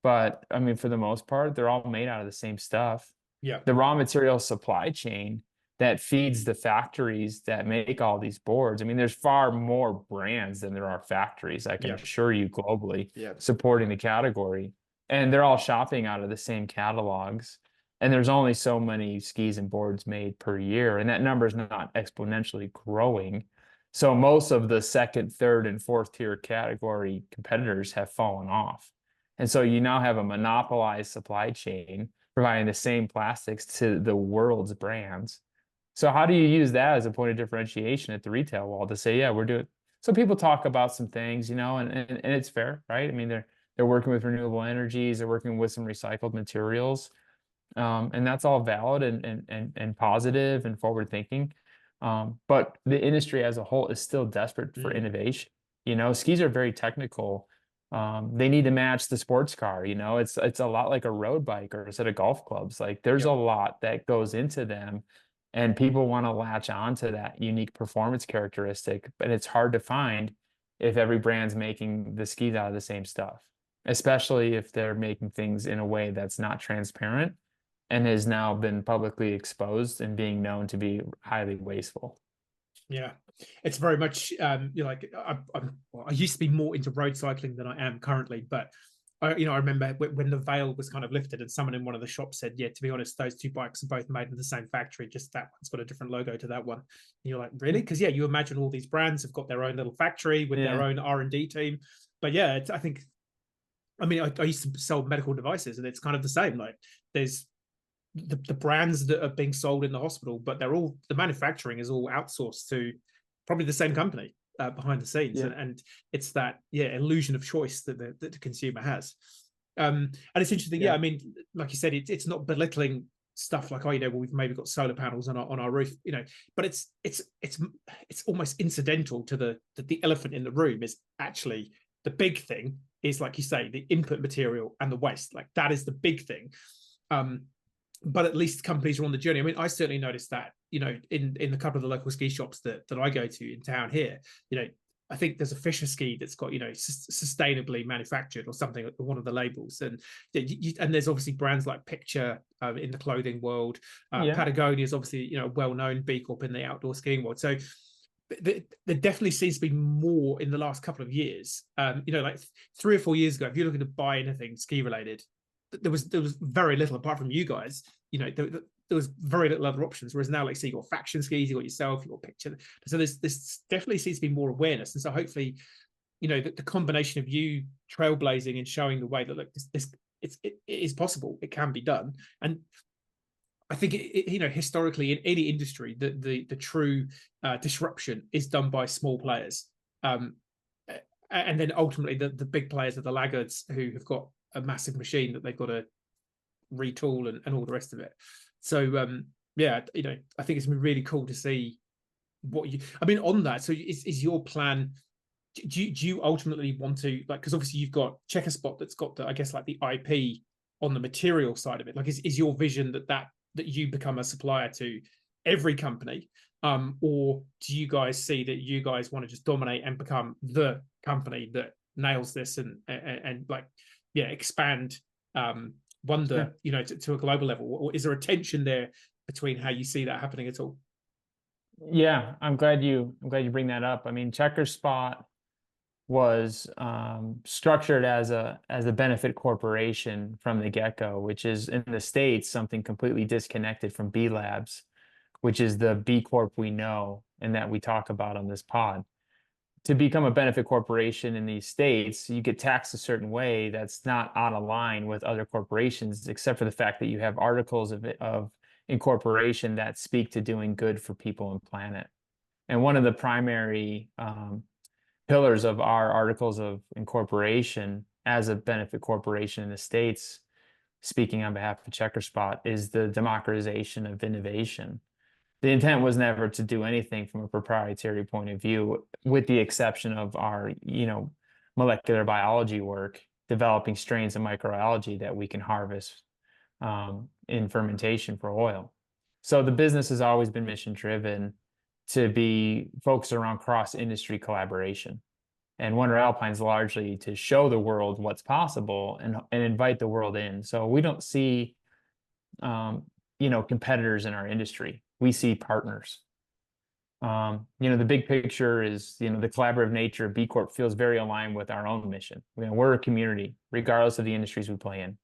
But I mean, for the most part, they're all made out of the same stuff. Yeah. The raw material supply chain that feeds the factories that make all these boards. I mean, there's far more brands than there are factories, I can assure you, globally, supporting the category. And they're all shopping out of the same catalogs. And there's only so many skis and boards made per year, and that number is not exponentially growing. So most of the second, third, and fourth tier category competitors have fallen off. And so you now have a monopolized supply chain providing the same plastics to the world's brands. So how do you use that as a point of differentiation at the retail wall to say, yeah, we're doing? So people talk about some things, and it's fair, right? I mean, they're They're working with renewable energies. They're working with some recycled materials. And that's all valid and positive and forward thinking. But the industry as a whole is still desperate for innovation. You know, skis are very technical. They need to match the sports car. You know, it's a lot like a road bike or a set of golf clubs. Like there's a lot that goes into them, and people want to latch on to that unique performance characteristic. But it's hard to find if every brand's making the skis out of the same stuff, especially if they're making things in a way that's not transparent and has now been publicly exposed and being known to be highly wasteful. Yeah, it's very much like I used to be more into road cycling than I am currently, but I remember when the veil was kind of lifted and someone in one of the shops said, yeah, to be honest, those two bikes are both made in the same factory, just that one's got a different logo to that one. And you're like, really? Because yeah, you imagine all these brands have got their own little factory with their own R&D team. But yeah, I think, I mean, I used to sell medical devices, and it's kind of the same. Like there's the brands that are being sold in the hospital, but the manufacturing is all outsourced to probably the same company behind the scenes, and it's that illusion of choice that the consumer has. And it's interesting, I mean, like you said, it's not belittling stuff like, well, we've maybe got solar panels on our roof, but it's almost incidental to the elephant in the room is actually the big thing is, like you say, the input material and the waste. Like that is the big thing. But at least companies are on the journey. I mean, I certainly noticed that, in a couple of the local ski shops that I go to in town here, I think there's a Fisher ski that's got, sustainably manufactured or something, one of the labels. And and there's obviously brands like Picture in the clothing world. Patagonia is obviously, well-known B Corp in the outdoor skiing world. So there definitely seems to be more in the last couple of years. Like 3 or 4 years ago, if you're looking to buy anything ski related, there was very little apart from you guys. There was very little other options. Whereas now, like, say, you got faction skis, you got yourself, you got Picture. So this definitely seems to be more awareness. And so hopefully, the combination of you trailblazing and showing the way that, look, it is possible, it can be done. And I think historically in any industry, the true disruption is done by small players, and then ultimately the big players are the laggards who have got a massive machine that they've got to retool and all the rest of it. So I think it's been really cool to see on that. So is your plan, do you ultimately want to, like, because obviously you've got Checkerspot that's got the, I guess, like the IP on the material side of it, like is your vision that you become a supplier to every company, or do you guys see that you guys want to just dominate and become the company that nails this and like expand Wonder to a global level? Or is there a tension there between how you see that happening at all? Yeah, I'm glad you bring that up. I mean, Checkerspot was structured as a benefit corporation from the get-go, which is in the States something completely disconnected from B Labs, which is the B Corp we know and that we talk about on this pod. To become a benefit corporation in these states, you get taxed a certain way that's not out of line with other corporations, except for the fact that you have articles of incorporation that speak to doing good for people and planet. And one of the primary pillars of our articles of incorporation as a benefit corporation in the States, speaking on behalf of Checkerspot, is the democratization of innovation. The intent was never to do anything from a proprietary point of view, with the exception of our, molecular biology work, developing strains of microalgae that we can harvest in fermentation for oil. So the business has always been mission driven to be focused around cross-industry collaboration. And Wnder Alpine is largely to show the world what's possible and invite the world in. So we don't see, competitors in our industry. We see partners. The big picture is, the collaborative nature of B Corp feels very aligned with our own mission. We're a community, regardless of the industries we play in.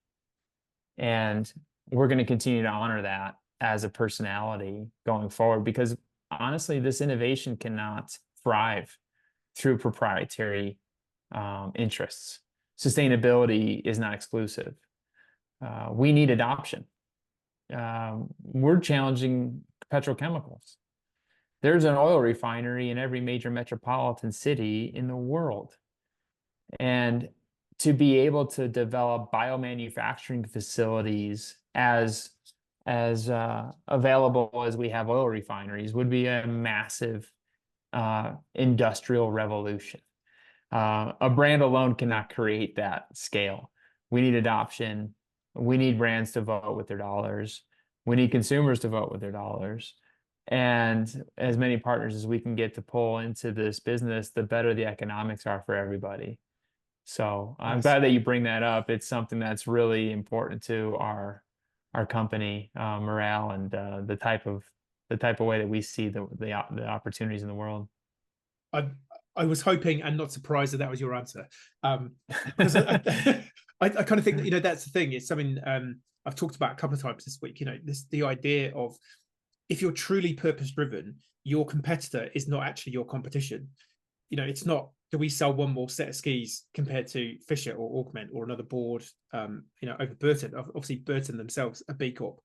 And we're going to continue to honor that as a personality going forward, because honestly, this innovation cannot thrive through proprietary interests. Sustainability is not exclusive. We need adoption. We're challenging petrochemicals. There's an oil refinery in every major metropolitan city in the world. And to be able to develop biomanufacturing facilities as available as we have oil refineries would be a massive industrial revolution. A brand alone cannot create that scale. We need adoption. We need brands to vote with their dollars. We need consumers to vote with their dollars. And as many partners as we can get to pull into this business, the better the economics are for everybody. So I'm glad that you bring that up. It's something that's really important to our company morale and the type of way that we see the opportunities in the world. I was hoping and not surprised that was your answer, because I kind of think that, you know, that's the thing. It's something I've talked about a couple of times this week. You know, the idea of, if you're truly purpose driven, your competitor is not actually your competition. You know, it's not, do we sell one more set of skis compared to Fisher or Augment or another board, you know, over Burton. Obviously Burton themselves a B Corp.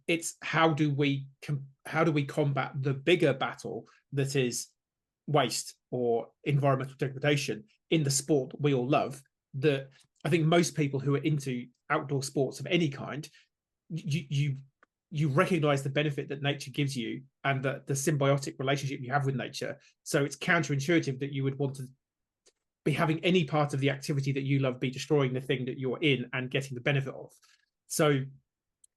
It's how do we combat the bigger battle that is waste or environmental degradation in the sport we all love, that I think most people who are into outdoor sports of any kind, you recognize the benefit that nature gives you and the symbiotic relationship you have with nature. So it's counterintuitive that you would want to be having any part of the activity that you love be destroying the thing that you're in and getting the benefit of. So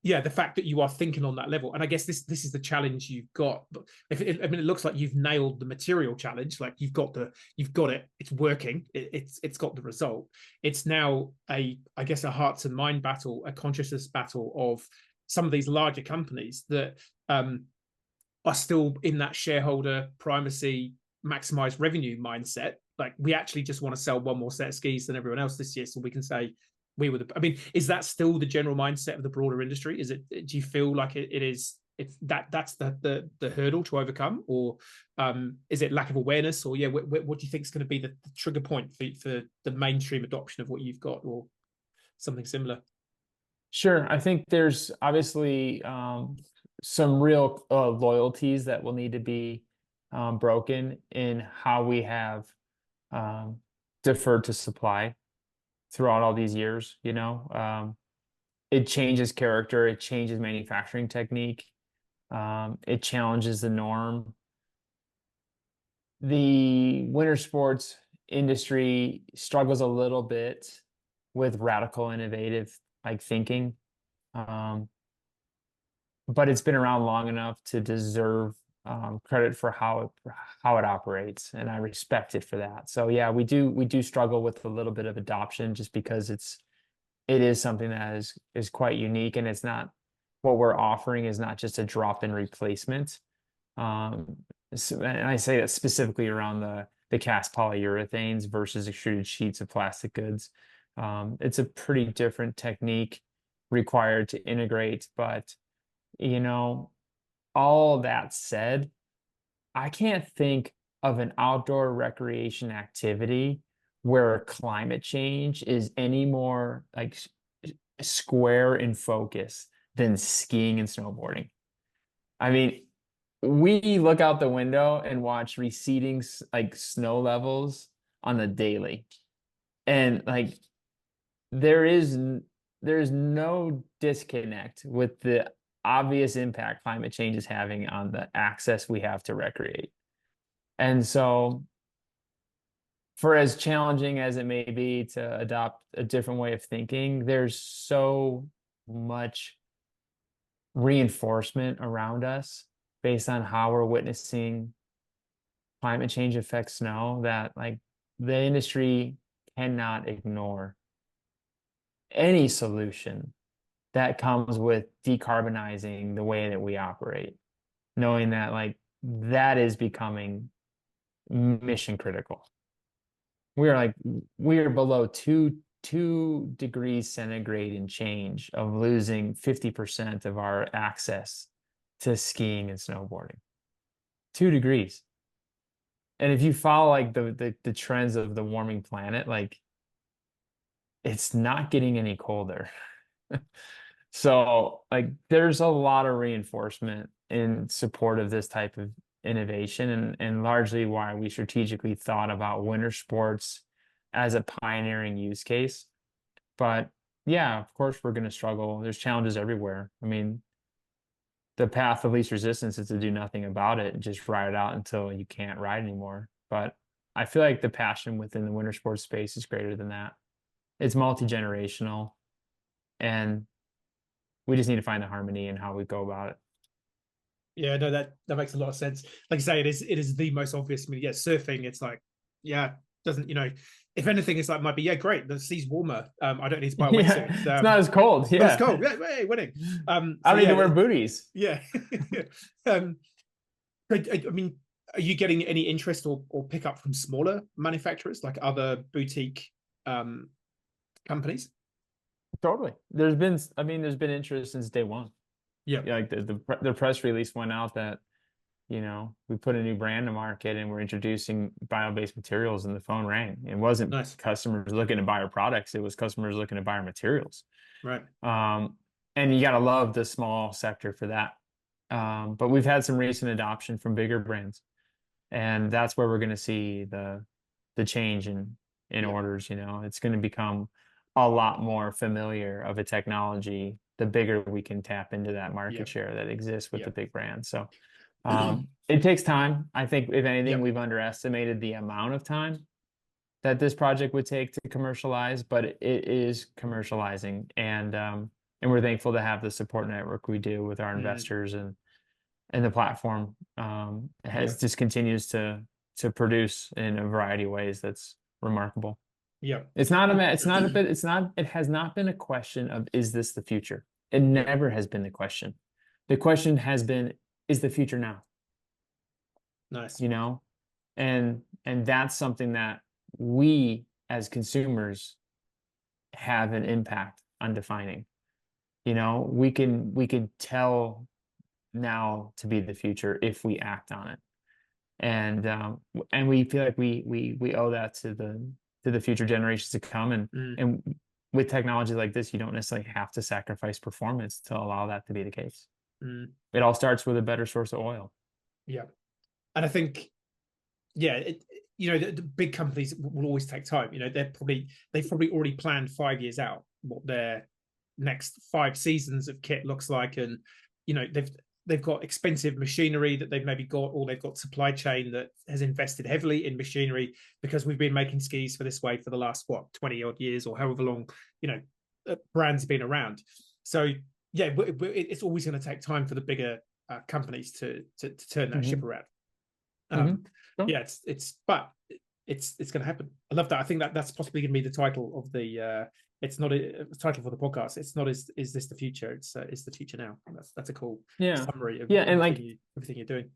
yeah, the fact that you are thinking on that level, and I guess this is the challenge you've got. But it looks like you've nailed the material challenge. Like you've got it. It's working. It's got the result. It's now I guess a hearts and mind battle, a consciousness battle of some of these larger companies that are still in that shareholder primacy, maximize revenue mindset. Like, we actually just want to sell one more set of skis than everyone else this year, so we can say we were the. I mean, is that still the general mindset of the broader industry? Is it? Do you feel like it is? It's that's the hurdle to overcome, or is it lack of awareness, or what do you think is going to be the trigger point for the mainstream adoption of what you've got, or something similar? Sure. I think there's obviously some real loyalties that will need to be broken in how we have deferred to supply throughout all these years. You know, it changes character, it changes manufacturing technique, it challenges the norm. The winter sports industry struggles a little bit with radical innovative thinking, but it's been around long enough to deserve credit for how it operates, and I respect it for that. So yeah, we do struggle with a little bit of adoption, just because it is something that is quite unique, and it's not, what we're offering is not just a drop-in replacement. And I say that specifically around the cast polyurethanes versus extruded sheets of plastic goods. It's a pretty different technique required to integrate, but you know, all that said, I can't think of an outdoor recreation activity where climate change is any more square in focus than skiing and snowboarding. I mean, we look out the window and watch receding snow levels on the daily, and there's no disconnect with the obvious impact climate change is having on the access we have to recreate. And so, for as challenging as it may be to adopt a different way of thinking, there's so much reinforcement around us based on how we're witnessing climate change affect snow that the industry cannot ignore any solution that comes with decarbonizing the way that we operate, knowing that that is becoming mission critical. We are below two degrees centigrade and change of losing 50% of our access to skiing and snowboarding. 2 degrees. And if you follow the trends of the warming planet, it's not getting any colder. So there's a lot of reinforcement in support of this type of innovation, and largely why we strategically thought about winter sports as a pioneering use case. But yeah, of course we're going to struggle. There's challenges everywhere. I mean, the path of least resistance is to do nothing about it and just ride it out until you can't ride anymore. But I feel like the passion within the winter sports space is greater than that. It's multi-generational, and we just need to find the harmony in how we go about it. Yeah, no, that makes a lot of sense. Like I say, it is the most obvious. I mean, yeah, surfing, it's like, yeah, doesn't, if anything, it's like, might be, yeah, great, the sea's warmer. I don't need to buy a Yeah, wetsuit. it's not as cold. Not as Yeah. cold. Yeah, hey, winning. I So don't need yeah, to wear booties. yeah. I mean, are you getting any interest or pickup from smaller manufacturers, like other boutique companies? Totally. There's been interest since day one. Yeah. Yeah, like the press release went out that, we put a new brand to market and we're introducing bio-based materials, and the phone rang. It wasn't Nice. customers looking to buy our products, it was customers looking to buy our materials. Right. And you got to love the small sector for that. But we've had some recent adoption from bigger brands, and that's where we're going to see the change in orders. It's going to become a lot more familiar of a technology the bigger we can tap into that market share that exists with the big brands. So it takes time. I think if anything, we've underestimated the amount of time that this project would take to commercialize, but it is commercializing, and we're thankful to have the support network we do with our investors, and the platform just continues to produce in a variety of ways that's remarkable. Yeah. It has not been a question of, is this the future? It never has been the question. The question has been, is the future now? Nice. And that's something that we as consumers have an impact on defining. We can tell now to be the future if we act on it. And we feel like we owe that to the future generations to come. And with technology like this, you don't necessarily have to sacrifice performance to allow that to be the case. It all starts with a better source of oil. Yeah. And I think, the big companies will always take time. They've probably already planned 5 years out what their next 5 seasons of kit looks like. And, they've got expensive machinery that they've maybe got, or they've got supply chain that has invested heavily in machinery, because we've been making skis for this way for the last 20 odd years, or however long brands have been around. So it's always going to take time for the bigger companies to turn that ship around. Yeah, it's going to happen. I love that. I think that's possibly going to be the title of the it's not a title for the podcast. It's not is this the future? It's the future now. That's a cool summary of everything you're doing.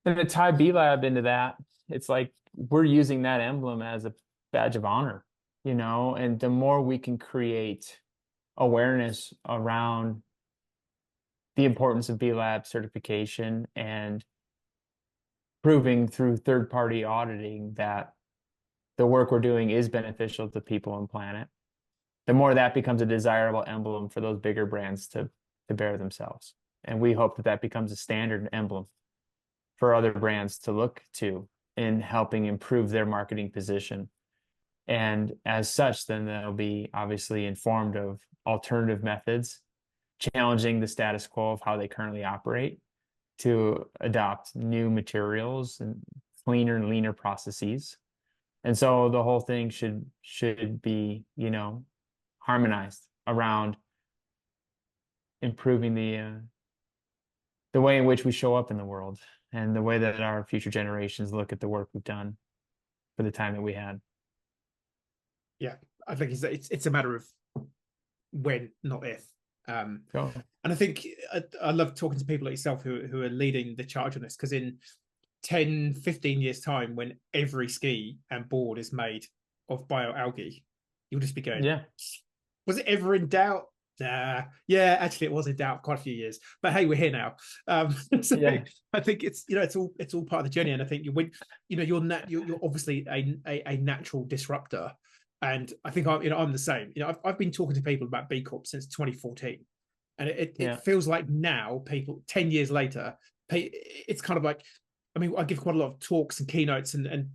And to tie B Lab into that, it's like we're using that emblem as a badge of honor, and the more we can create awareness around the importance of B Lab certification and proving through third-party auditing that the work we're doing is beneficial to people and planet, the more that becomes a desirable emblem for those bigger brands to bear themselves. And we hope that becomes a standard emblem for other brands to look to in helping improve their marketing position. And as such, then they'll be obviously informed of alternative methods, challenging the status quo of how they currently operate, to adopt new materials and cleaner and leaner processes. And so the whole thing should be, harmonized around improving the way in which we show up in the world, and the way that our future generations look at the work we've done for the time that we had. Yeah, I think it's a matter of when, not if. And I think I love talking to people like yourself who are leading the charge on this, because in 10, 15 years time, when every ski and board is made of bioalgae, you'll just be going, was it ever in doubt? Yeah, actually it was in doubt quite a few years, but hey, we're here now. I think it's it's all part of the journey. And I think you're obviously a natural disruptor. And I think I'm the same. I've been talking to people about B Corp since 2014, and it feels like now, people 10 years later, it's kind of like, I mean, I give quite a lot of talks and keynotes, and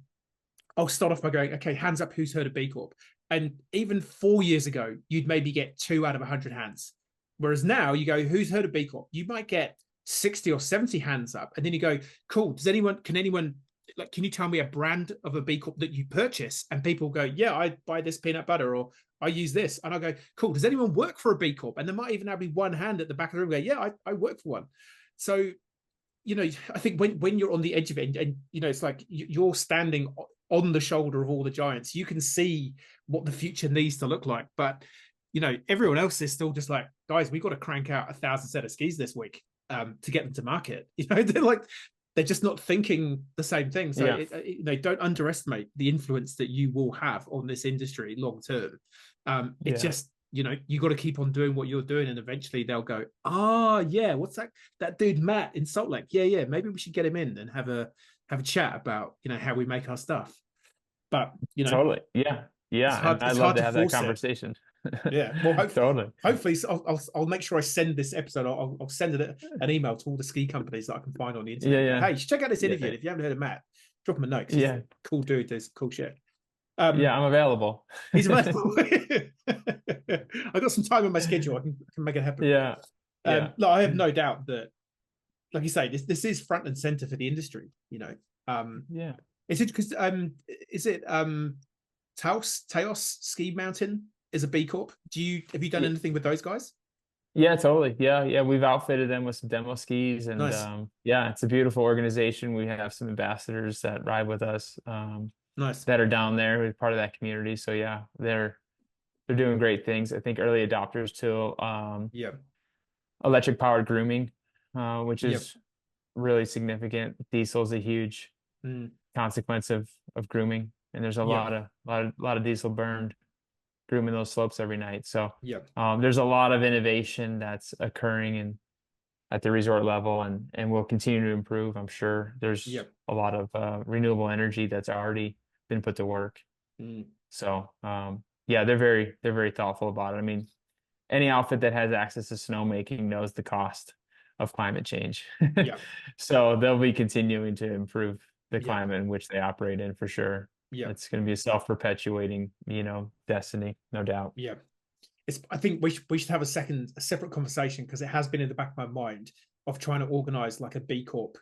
I'll start off by going, okay, hands up, who's heard of B Corp? And even 4 years ago, you'd maybe get 2 out of 100 hands. Whereas now you go, who's heard of B Corp? You might get 60 or 70 hands up. And then you go, cool, can anyone, like, can you tell me a brand of a B Corp that you purchase? And people go, yeah, I buy this peanut butter, or I use this. And I go, cool, does anyone work for a B Corp? And there might even now be one hand at the back of the room go, yeah, I work for one. So, you know, I think when you're on the edge of it, and you know, it's like you're standing on the shoulder of all the giants, you can see what the future needs to look like. But, you know, everyone else is still just like, guys, we've got to crank out 1,000 set of skis this week to get them to market. You know, they're just not thinking the same thing. So, you know, don't underestimate the influence that you will have on this industry long term. It's just, you know, you got to keep on doing what you're doing, and eventually they'll go, yeah, what's that dude Matt in Salt Lake? Yeah, maybe we should get him in and have a chat about, you know, how we make our stuff. But, you know, totally, and I'd love to have that conversation. Yeah, well, totally. Hopefully, I'll make sure I send this episode. I'll send an email to all the ski companies that I can find on the internet. Hey, check out this interview. If you haven't heard of Matt, drop him a note. He's a cool dude. Does cool shit. I'm available. He's available. I got some time on my schedule. I can make it happen. Look, I have no doubt that, like you say, this is front and center for the industry. You know. Is it because is it Taos Ski Mountain is a B Corp? Have you done anything with those guys? Yeah, totally. Yeah. We've outfitted them with some demo skis, and nice. It's a beautiful organization. We have some ambassadors that ride with us. Nice. That are down there who's part of that community. So yeah, they're doing great things. I think early adopters to electric powered grooming, which is really significant. Diesel is a huge consequence of grooming, and there's a lot of diesel burned grooming those slopes every night. So there's a lot of innovation that's occurring at the resort level, and will continue to improve. I'm sure there's a lot of renewable energy that's already been put to work. So they're very thoughtful about it. I mean, any outfit that has access to snowmaking knows the cost of climate change. So they'll be continuing to improve the climate in which they operate in, for sure. It's going to be a self-perpetuating, you know, destiny, no doubt. I think we should have a separate conversation, because it has been in the back of my mind of trying to organize like a B Corp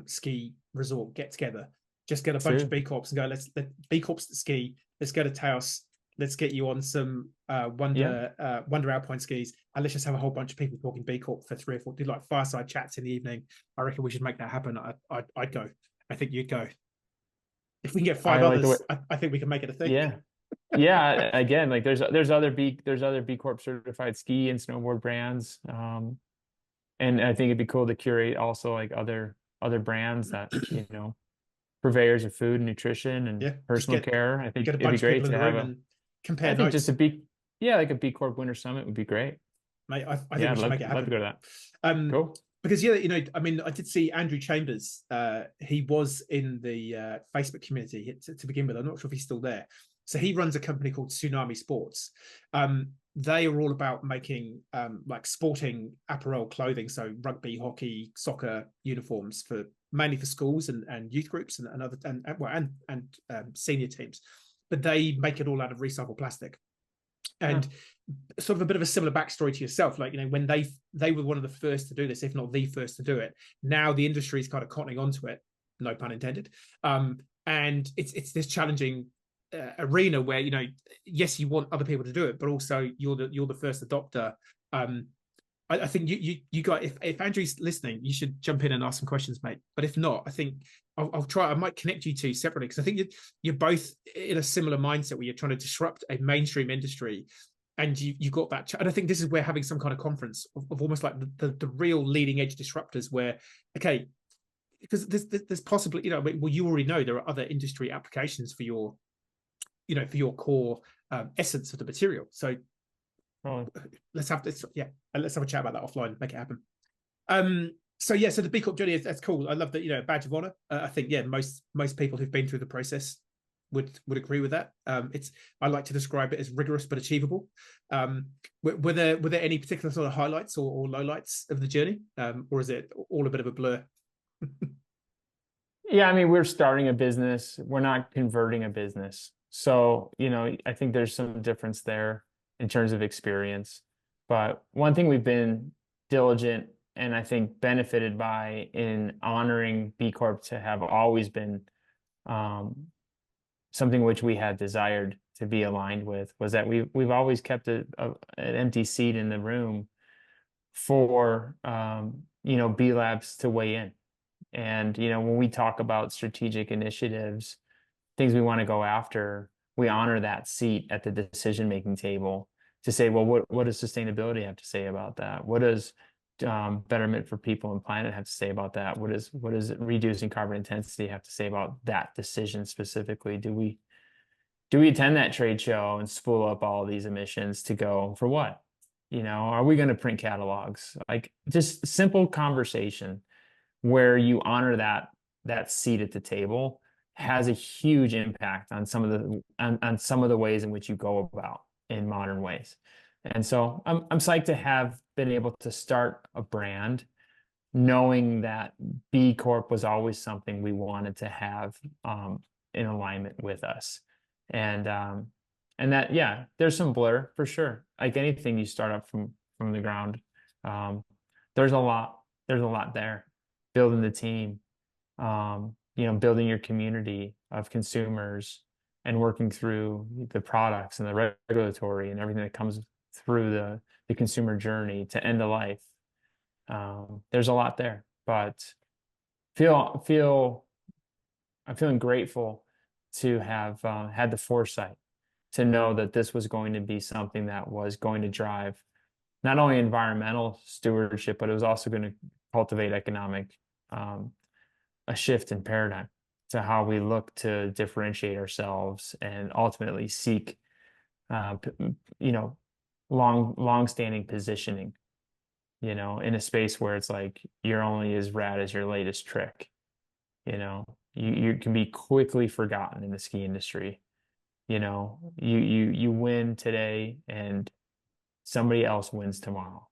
ski resort get together. Just get a bunch of B Corps and go, let's B Corps that ski. Let's go to Taos. Let's get you on some Wnder Alpine skis, and let's just have a whole bunch of people talking B Corp for 3 or 4, do like fireside chats in the evening. I reckon we should make that happen. I'd go. I think you'd go. If we can get 5 others, I think we can make it a thing. Again, like there's other B Corp certified ski and snowboard brands, and I think it'd be cool to curate also like other brands that, you know, purveyors of food and nutrition and personal care. I think it'd be great to have compare. I think just like a B Corp Winter Summit would be great. Mate, I think we should make it happen. I'd love to go to that. Cool. Because you know, I mean, I did see Andrew Chambers. He was in the Facebook community to begin with. I'm not sure if he's still there. So he runs a company called Tsunami Sports. They are all about making like sporting apparel clothing, so rugby, hockey, soccer uniforms mainly for schools and youth groups and other and senior teams. But they make it all out of recycled plastic. And sort of a bit of a similar backstory to yourself, like, you know, when they were one of the first to do this, if not the first to do it. Now the industry is kind of cottoning onto it, no pun intended. And it's this challenging arena where, you know, yes, you want other people to do it, but also you're the first adopter. I think you got, if Andrew's listening, you should jump in and ask some questions, mate. But if not, I think I'll try. I might connect you two separately, because I think you're both in a similar mindset where you're trying to disrupt a mainstream industry, and you got that. And I think this is where having some kind of conference of almost like the real leading edge disruptors, where because there's possibly, you know, well, you already know there are other industry applications for your, you know, for your core essence of the material. So let's have this, let's have a chat about that offline, make it happen. So the B Corp journey, that's cool. I love that, you know, badge of honor. I think most people who've been through the process would agree with that. I like to describe it as rigorous but achievable. Were there any particular sort of highlights or lowlights of the journey, or is it all a bit of a blur? Yeah, I mean, we're starting a business. We're not converting a business. So, I think there's some difference there in terms of experience. But one thing we've been diligent and I think benefited by in honoring B Corp to have always been um, something which we had desired to be aligned with was that we've always kept an empty seat in the room for B Labs to weigh in. And, when we talk about strategic initiatives, things we want to go after, we honor that seat at the decision-making table to say, well, what does sustainability have to say about that? What does betterment for people and planet have to say about that? What does reducing carbon intensity have to say about that decision specifically? Do we attend that trade show and spool up all these emissions to go for what? Are we going to print catalogs? Like just simple conversation where you honor that seat at the table has a huge impact on some of the ways in which you go about in modern ways. And so I'm psyched to have been able to start a brand knowing that B Corp was always something we wanted to have in alignment with us. And that, yeah, there's some blur for sure. Like anything you start up from the ground, there's a lot there. Building the team, building your community of consumers and working through the products and the regulatory and everything that comes through the consumer journey to end of life. There's a lot there, but I'm feeling grateful to have had the foresight to know that this was going to be something that was going to drive not only environmental stewardship, but it was also going to cultivate economic a shift in paradigm to how we look to differentiate ourselves and ultimately seek long-standing positioning in a space where it's like you're only as rad as your latest trick. You can be quickly forgotten in the ski industry. You win today and somebody else wins tomorrow.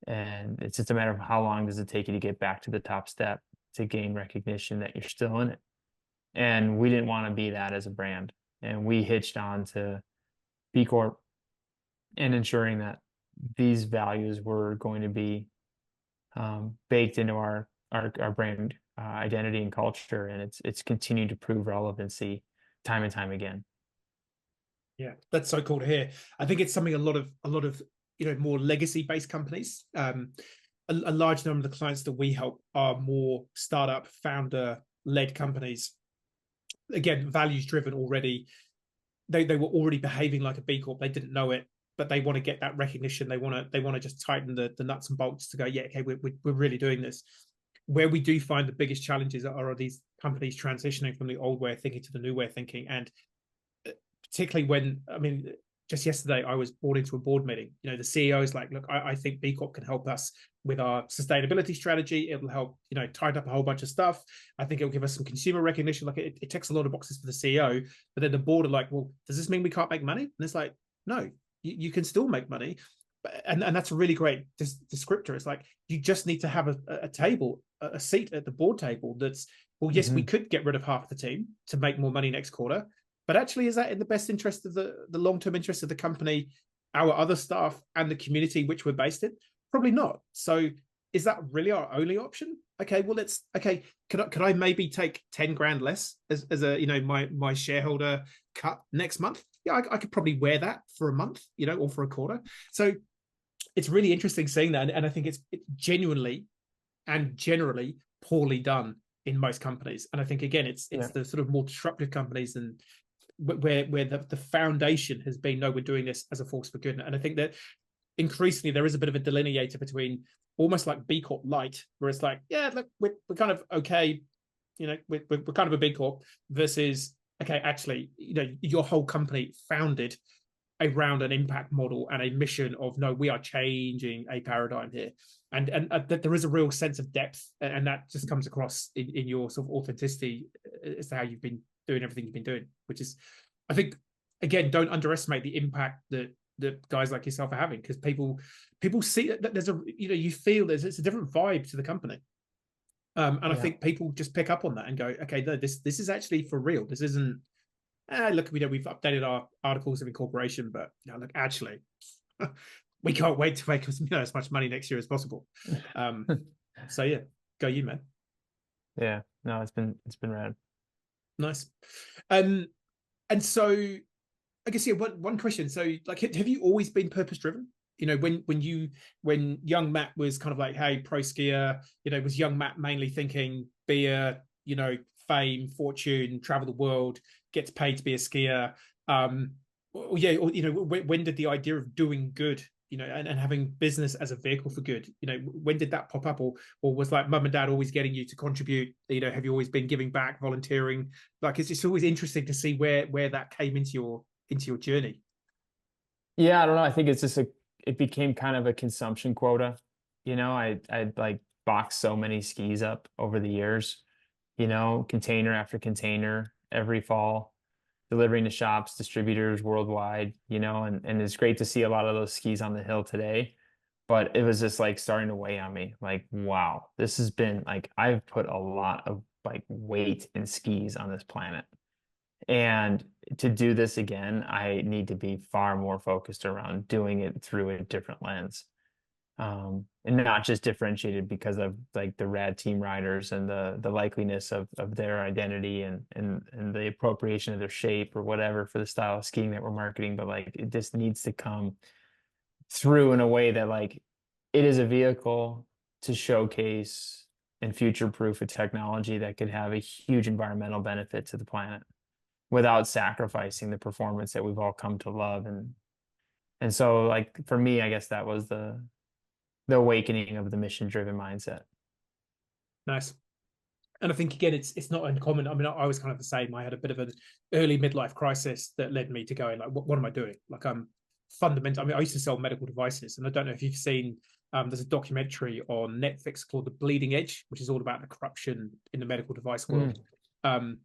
And it's just a matter of how long does it take you to get back to the top step to gain recognition that you're still in it. And we didn't want to be that as a brand. And we hitched on to B Corp and ensuring that these values were going to be baked into our brand identity and culture. And it's continued to prove relevancy time and time again. Yeah, that's so cool to hear. I think it's something a lot of more legacy-based companies. A large number of the clients that we help are more startup, founder-led companies. Again, values-driven already. They were already behaving like a B Corp. They didn't know it, but they want to get that recognition. They want to just tighten the nuts and bolts to go, yeah, okay, we're really doing this. Where we do find the biggest challenges are these companies transitioning from the old way of thinking to the new way of thinking, and particularly when, just yesterday I was brought into a board meeting. The CEO is like, look, I think B Corp can help us with our sustainability strategy. It will help, tighten up a whole bunch of stuff. I think it will give us some consumer recognition. Like it ticks a lot of boxes for the CEO, but then the board are like, well, does this mean we can't make money? And it's like, no, you can still make money. And that's a really great descriptor. It's like, you just need to have a table, a seat at the board table that's, well, yes, we could get rid of half the team to make more money next quarter. But actually, is that in the best interest of the long-term interest of the company, our other staff, and the community which we're based in? Probably not. So is that really our only option? Okay, well, could I maybe take 10 grand less as a, my shareholder cut next month? Yeah, I could probably wear that for a month, or for a quarter. So it's really interesting seeing that. And I think it's genuinely and generally poorly done in most companies. And I think, again, it's the sort of more disruptive companies and where the foundation has been, no, we're doing this as a force for good. And I think that increasingly there is a bit of a delineator between almost like B Corp light, where it's like, yeah, look, we're kind of okay, we're kind of a B Corp, versus, okay, actually, your whole company founded around an impact model and a mission of, no, we are changing a paradigm here. And that there is a real sense of depth, and that just comes across in your sort of authenticity as to how you've been doing everything you've been doing, which is, I think, again, don't underestimate the impact that guys like yourself are having, because people see that there's you feel it's a different vibe to the company. And I Yeah. think people just pick up on that and go, okay, no, this is actually for real. This isn't, look, we've updated our articles of incorporation, but look, actually, we can't wait to make as much money next year as possible. So yeah, go you, man. Yeah, no, it's been rad. Nice. And so I guess, yeah, one question. So like, have you always been purpose driven? When young Matt was kind of like, hey, pro skier, was young Matt mainly thinking be a, fame, fortune, travel the world, gets paid to be a skier? When did the idea of doing good, and having business as a vehicle for good, when did that pop up? Or was like mum and dad always getting you to contribute? Have you always been giving back, volunteering? Like, it's always interesting to see where that came into your journey. Yeah, I don't know. I think it's just it became kind of a consumption quota. I'd like boxed so many skis up over the years, container after container every fall, delivering to shops, distributors worldwide, and it's great to see a lot of those skis on the hill today. But it was just like starting to weigh on me. Like, wow, this has been like I've put a lot of like weight in skis on this planet. And to do this again, I need to be far more focused around doing it through a different lens. And not just differentiated because of like the rad team riders and the likeliness of their identity and the appropriation of their shape or whatever for the style of skiing that we're marketing, but like it just needs to come through in a way that like it is a vehicle to showcase and future-proof a technology that could have a huge environmental benefit to the planet without sacrificing the performance that we've all come to love. And so like for me, I guess that was the awakening of the mission-driven mindset. Nice. And I think, again, it's not uncommon. I mean, I was kind of the same. I had a bit of an early midlife crisis that led me to going like, what am I doing? Like, I'm fundamental. I mean, I used to sell medical devices, and I don't know if you've seen. There's a documentary on Netflix called The Bleeding Edge, which is all about the corruption in the medical device world. And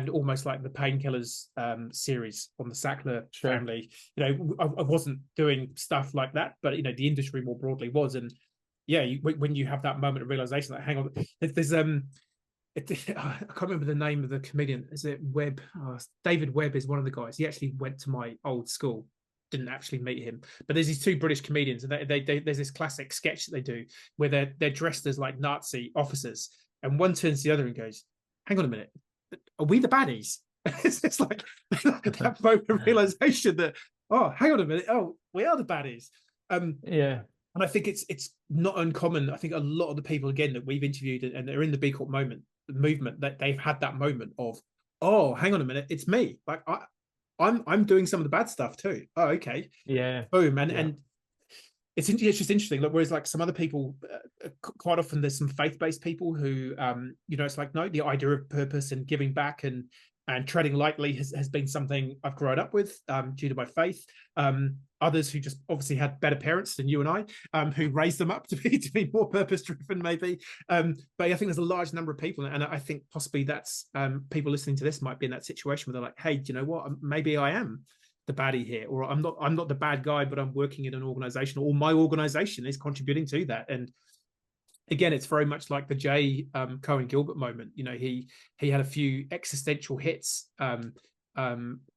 almost like the Painkillers series on the Sackler Sure. family. I wasn't doing stuff like that, but the industry more broadly was. And yeah, when you have that moment of realization, like, hang on, there's I can't remember the name of the comedian. Is it Webb? David Webb is one of the guys. He actually went to my old school. Didn't actually meet him, but there's these two British comedians, and there's this classic sketch that they do where they're dressed as like Nazi officers, and one turns to the other and goes, "Hang on a minute, are we the baddies?" It's like that moment of realization that, oh, hang on a minute, oh, we are the baddies. Yeah. And I think it's not uncommon. I think a lot of the people, again, that we've interviewed and they're in the B Corp movement, that they've had that moment of, oh, hang on a minute, it's me. Like I'm doing some of the bad stuff too. Oh, okay. Yeah. Boom. And Yeah. and it's just interesting. Like, whereas like some other people, quite often there's some faith-based people who, it's like, no, the idea of purpose and giving back and treading lightly has been something I've grown up with due to my faith. Others who just obviously had better parents than you and I, who raised them up to be more purpose-driven, maybe. But I think there's a large number of people, and I think possibly that's people listening to this might be in that situation where they're like, hey, do you know what? Maybe I am the baddie here, or I'm not the bad guy, but I'm working in an organization, or my organization is contributing to that. And again, it's very much like the Jay Cohen Gilbert moment. He had a few existential hits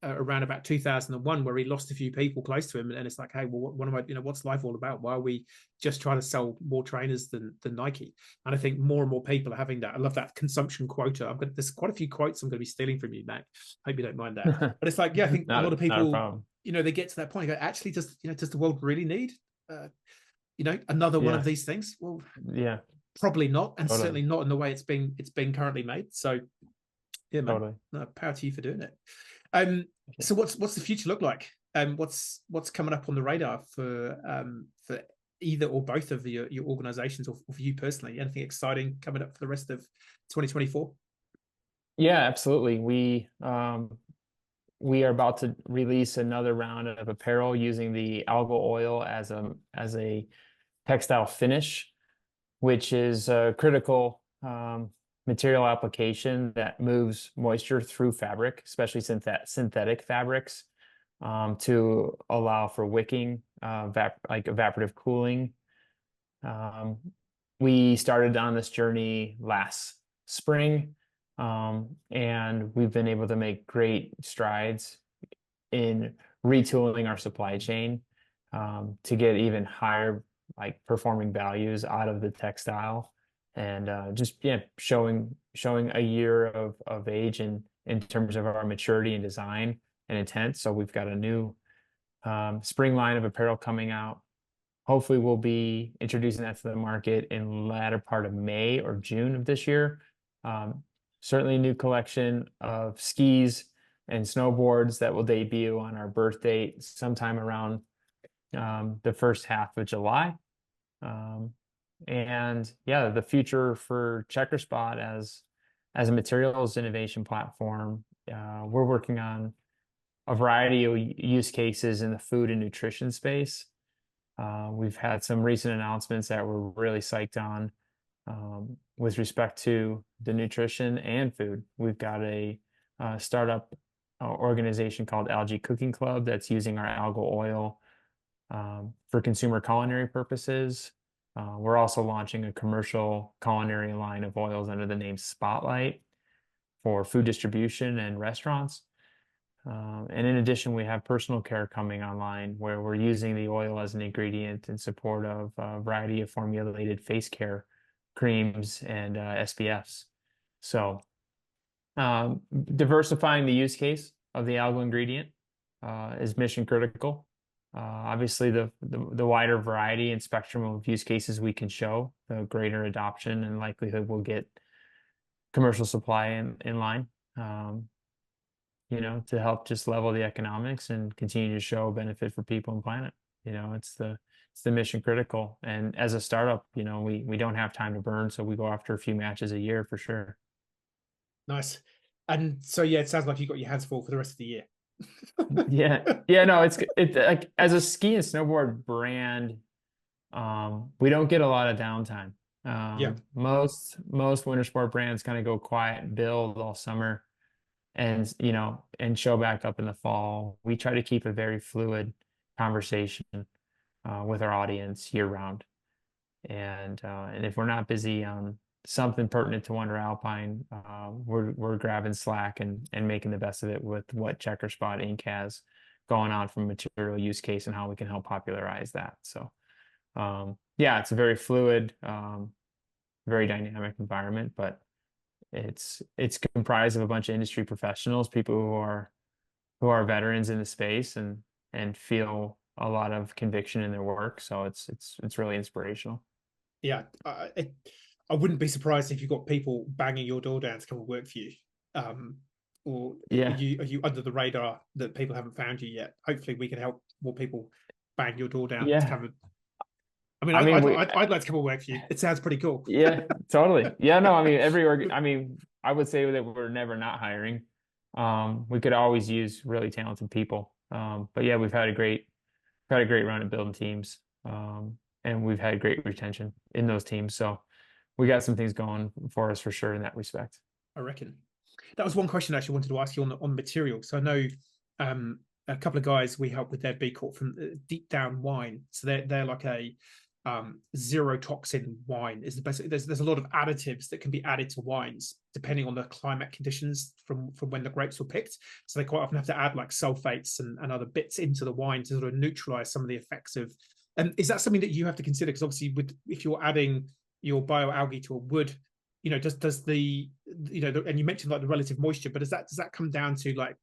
around about 2001 where he lost a few people close to him, and it's like, hey, well, what am I? What's life all about? Why are we just trying to sell more trainers than Nike? And I think more and more people are having that. I love that consumption quota. There's quite a few quotes I'm going to be stealing from you, Mac. Hope you don't mind that. But it's like, yeah, I think a lot of people, not a problem. they get to that point. They go, actually, does the world really need another one of these things? Well, yeah, probably not, and totally. certainly not in the way it's being currently made. So yeah, man, Totally. no, power to you for doing it. So what's the future look like? What's coming up on the radar for either or both of your organizations, or for you personally? Anything exciting coming up for the rest of 2024? Yeah, absolutely. We are about to release another round of apparel using the algal oil as a textile finish, which is a critical material application that moves moisture through fabric, especially synthetic fabrics, to allow for wicking, like evaporative cooling. We started on this journey last spring, and we've been able to make great strides in retooling our supply chain, to get even higher like performing values out of the textile, and just yeah, showing a year of age in terms of our maturity and design and intent. So we've got a new spring line of apparel coming out. Hopefully, we'll be introducing that to the market in latter part of May or June of this year. Um, Certainly a new collection of skis and snowboards that will debut on our birth date sometime around the first half of July. Um, and yeah, the future for Checkerspot as a materials innovation platform, we're working on a variety of use cases in the food and nutrition space. We've had some recent announcements that we're really psyched on, with respect to the nutrition and food. We've got a startup organization called Algae Cooking Club that's using our algal oil for consumer culinary purposes. We're also launching a commercial culinary line of oils under the name Spotlight for food distribution and restaurants. And in addition, we have personal care coming online where we're using the oil as an ingredient in support of a variety of formulated face care creams and SPFs. So diversifying the use case of the algal ingredient is mission critical. Obviously, the wider variety and spectrum of use cases we can show, the greater adoption and likelihood we'll get commercial supply in line. To help just level the economics and continue to show benefit for people and planet. It's the mission critical. And as a startup, we don't have time to burn, so we go after a few matches a year for sure. Nice. And so yeah, it sounds like you got your hands full for the rest of the year. Yeah, no, it's like as a ski and snowboard brand, we don't get a lot of downtime. Yeah. Most winter sport brands kind of go quiet and build all summer and show back up in the fall. We try to keep a very fluid conversation with our audience year round. And if we're not busy on something pertinent to Wnder Alpine, we're grabbing slack and making the best of it with what Checkerspot Inc. has going on from material use case and how we can help popularize that. So yeah, it's a very fluid, very dynamic environment, but it's comprised of a bunch of industry professionals, people who are veterans in the space and feel a lot of conviction in their work. So it's really inspirational. Yeah, I wouldn't be surprised if you've got people banging your door down to come and work for you. Or Yeah. are you under the radar that people haven't found you yet? Hopefully, we can help more people bang your door down to come and. I'd like to come and work for you. It sounds pretty cool. Yeah, totally. Yeah, no, I mean, I would say that we're never not hiring. We could always use really talented people. But yeah, we've had a great run at building teams. And we've had great retention in those teams. So we got some things going for us for sure in that respect. I reckon. That was one question I actually wanted to ask you on material. So I know a couple of guys we help with their B Corp from Deep Down Wine. So they're like a zero toxin wine is the best. There's a lot of additives that can be added to wines depending on the climate conditions from when the grapes were picked. So they quite often have to add like sulfates and other bits into the wine to sort of neutralize some of the effects of. And is that something that you have to consider? Because obviously, if you're adding your bioalgae to a wood, does the and you mentioned like the relative moisture, but does that come down to like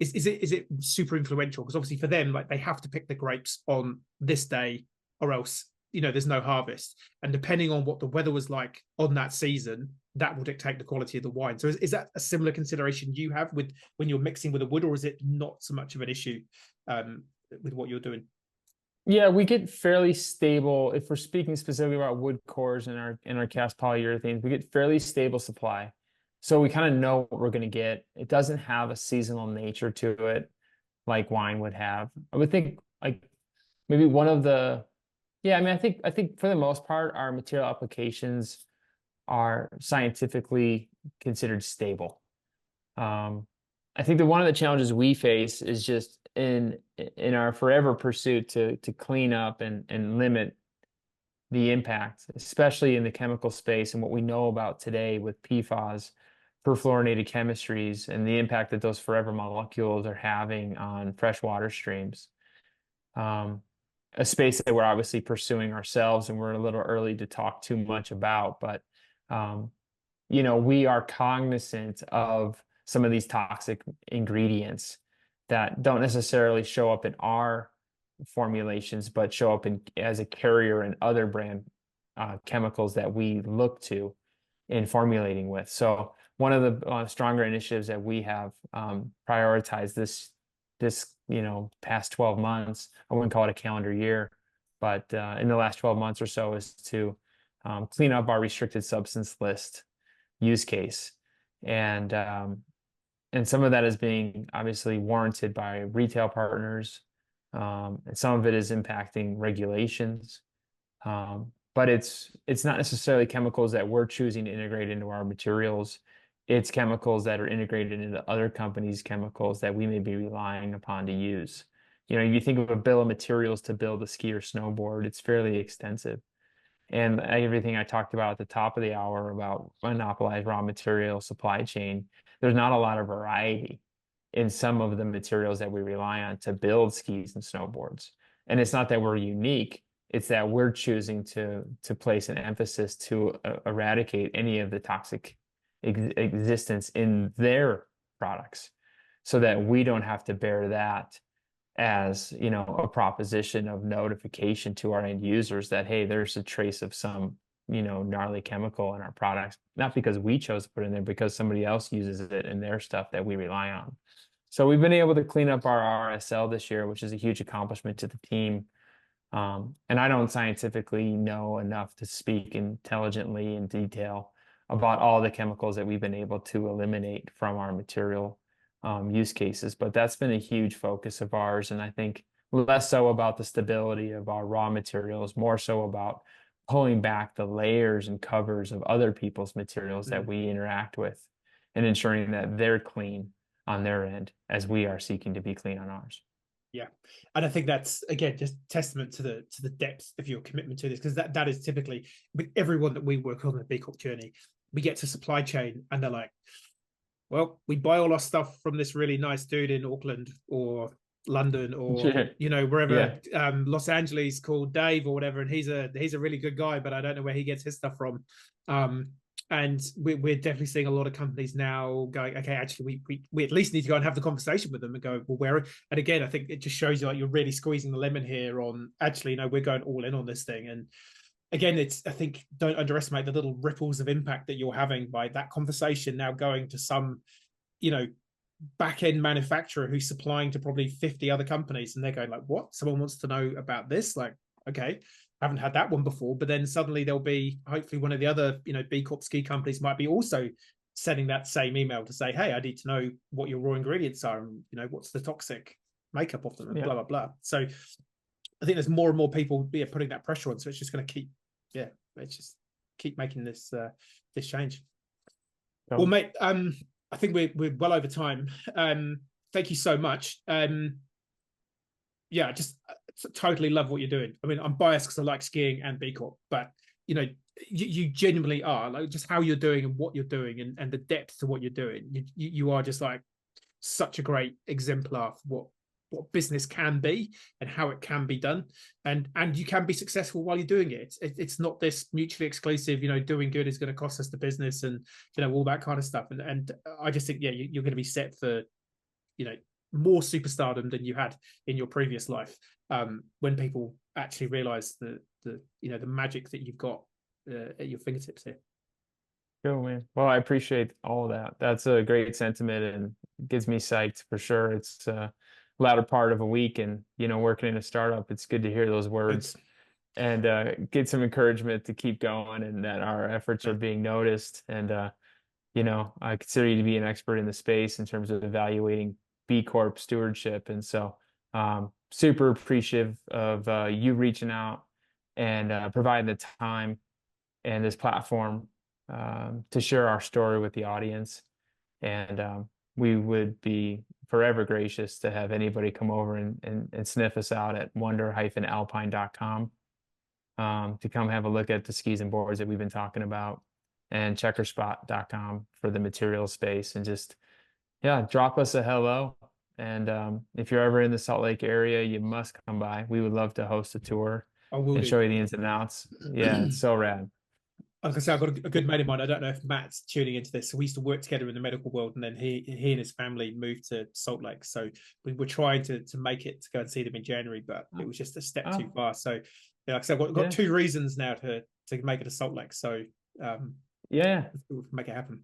is it super influential? Because obviously for them, like they have to pick the grapes on this day, or else there's no harvest. And depending on what the weather was like on that season, that will dictate the quality of the wine. So is that a similar consideration you have with when you're mixing with a wood, or is it not so much of an issue with what you're doing? Yeah, we get fairly stable. If we're speaking specifically about wood cores in our cast polyurethanes, we get fairly stable supply. So we kind of know what we're going to get. It doesn't have a seasonal nature to it like wine would have. I would think like maybe one of the I think for the most part, our material applications are scientifically considered stable. I think that one of the challenges we face is just in our forever pursuit to clean up and limit the impact, especially in the chemical space and what we know about today with PFAS, perfluorinated chemistries, and the impact that those forever molecules are having on freshwater streams. A space that we're obviously pursuing ourselves, and we're a little early to talk too much about, but we are cognizant of some of these toxic ingredients that don't necessarily show up in our formulations, but show up as a carrier in other brand chemicals that we look to in formulating with. So one of the stronger initiatives that we have prioritized this past 12 months, I wouldn't call it a calendar year, but in the last 12 months or so, is to clean up our restricted substance list use case. And some of that is being obviously warranted by retail partners. And some of it is impacting regulations. But it's not necessarily chemicals that we're choosing to integrate into our materials. It's chemicals that are integrated into other companies' chemicals that we may be relying upon to use. You think of a bill of materials to build a ski or snowboard, it's fairly extensive. And everything I talked about at the top of the hour about monopolized raw material supply chain, there's not a lot of variety in some of the materials that we rely on to build skis and snowboards. And it's not that we're unique, it's that we're choosing to place an emphasis to eradicate any of the toxic existence in their products so that we don't have to bear that as a proposition of notification to our end users that, hey, there's a trace of some gnarly chemical in our products, not because we chose to put it in there, because somebody else uses it in their stuff that we rely on. So we've been able to clean up our RSL this year, which is a huge accomplishment to the team. And I don't scientifically know enough to speak intelligently in detail about all the chemicals that we've been able to eliminate from our material use cases, but that's been a huge focus of ours. And I think less so about the stability of our raw materials, more so about pulling back the layers and covers of other people's materials that we interact with and ensuring that they're clean on their end as we are seeking to be clean on ours. Yeah. And I think that's, again, just testament to the depth of your commitment to this, because that is typically with everyone that we work on the B Corp journey. We get to supply chain and they're like, well, we buy all our stuff from this really nice dude in Auckland or London or wherever, Los Angeles, called Dave or whatever, and he's a really good guy, but I don't know where he gets his stuff from. And we're definitely seeing a lot of companies now going, okay, actually we at least need to go and have the conversation with them and go, well, where? And again, I think it just shows you like you're really squeezing the lemon here on actually, we're going all in on this thing. And again, I think don't underestimate the little ripples of impact that you're having by that conversation now going to some, back-end manufacturer who's supplying to probably 50 other companies, and they're going like, what? Someone wants to know about this? Like, okay, I haven't had that one before. But then suddenly there'll be hopefully one of the other, B Corp ski companies might be also sending that same email to say, hey, I need to know what your raw ingredients are, and what's the toxic makeup of them, and blah, blah, blah. So I think there's more and more people putting that pressure on. So it's just going to keep making this change. Well, mate, I think we're well over time. Thank you so much. Just totally love what you're doing. I mean, I'm biased because I like skiing and B Corp, but you genuinely are, like, just how you're doing and what you're doing and the depth to what you're doing. You are just like such a great exemplar for what business can be and how it can be done, and you can be successful while you're doing it. It's not this mutually exclusive, doing good is going to cost us the business and all that kind of stuff. And I just think you're going to be set for more superstardom than you had in your previous life, when people actually realize the magic that you've got at your fingertips here. Cool, man. Well, I appreciate all of that. That's a great sentiment and gets me psyched for sure. It's latter part of a week and working in a startup, it's good to hear those words and get some encouragement to keep going and that our efforts are being noticed. And I consider you to be an expert in the space in terms of evaluating B Corp stewardship, and so super appreciative of you reaching out and providing the time and this platform to share our story with the audience. And we would be forever gracious to have anybody come over and sniff us out at wnder-alpine.com. to come have a look at the skis and boards that we've been talking about, and checkerspot.com for the material space, and just, yeah, drop us a hello. And if you're ever in the Salt Lake area, you must come by. We would love to host a tour I will and do. show you the ins and outs. Yeah, it's so rad. I was gonna say, I've got a good mate of mine. I don't know if Matt's tuning into this. So we used to work together in the medical world, and then he and his family moved to Salt Lake. So we were trying to make it to go and see them in January, but it was just a step too far. So yeah, like I said, I've got 2 reasons now to make it to Salt Lake. So yeah, we can make it happen.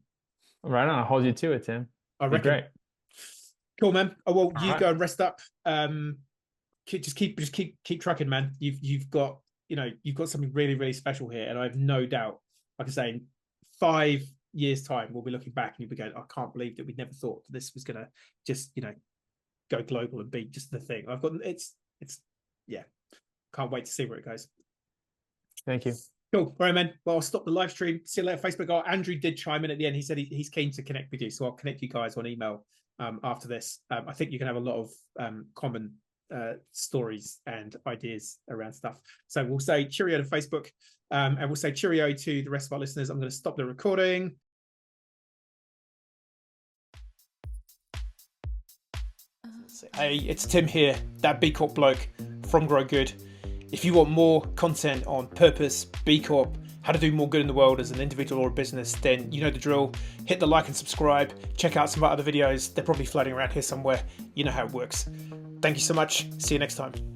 Right on. I'll hold you to it, Tim. I reckon. Great. Cool, man. Oh well, you right. go and rest up. Just keep trucking, man. You've got something really, really special here, and I have no doubt, like I say, in 5 years' time, we'll be looking back and you'll be going, I can't believe that we never thought that this was gonna just, go global and be just the thing. It's yeah. Can't wait to see where it goes. Thank you. Cool. All right, man. Well, I'll stop the live stream. See you later, Facebook. Oh, Andrew did chime in at the end. He said he's keen to connect with you, so I'll connect you guys on email after this. I think you can have a lot of common stories and ideas around stuff. So we'll say cheerio to Facebook, and we'll say cheerio to the rest of our listeners. I'm going to stop the recording. Hey, it's Tim here, that B Corp bloke from Grow Good. If you want more content on purpose, B Corp, how to do more good in the world as an individual or a business, then you know the drill. Hit the like and subscribe. Check out some of our other videos. They're probably floating around here somewhere. You know how it works. Thank you so much. See you next time.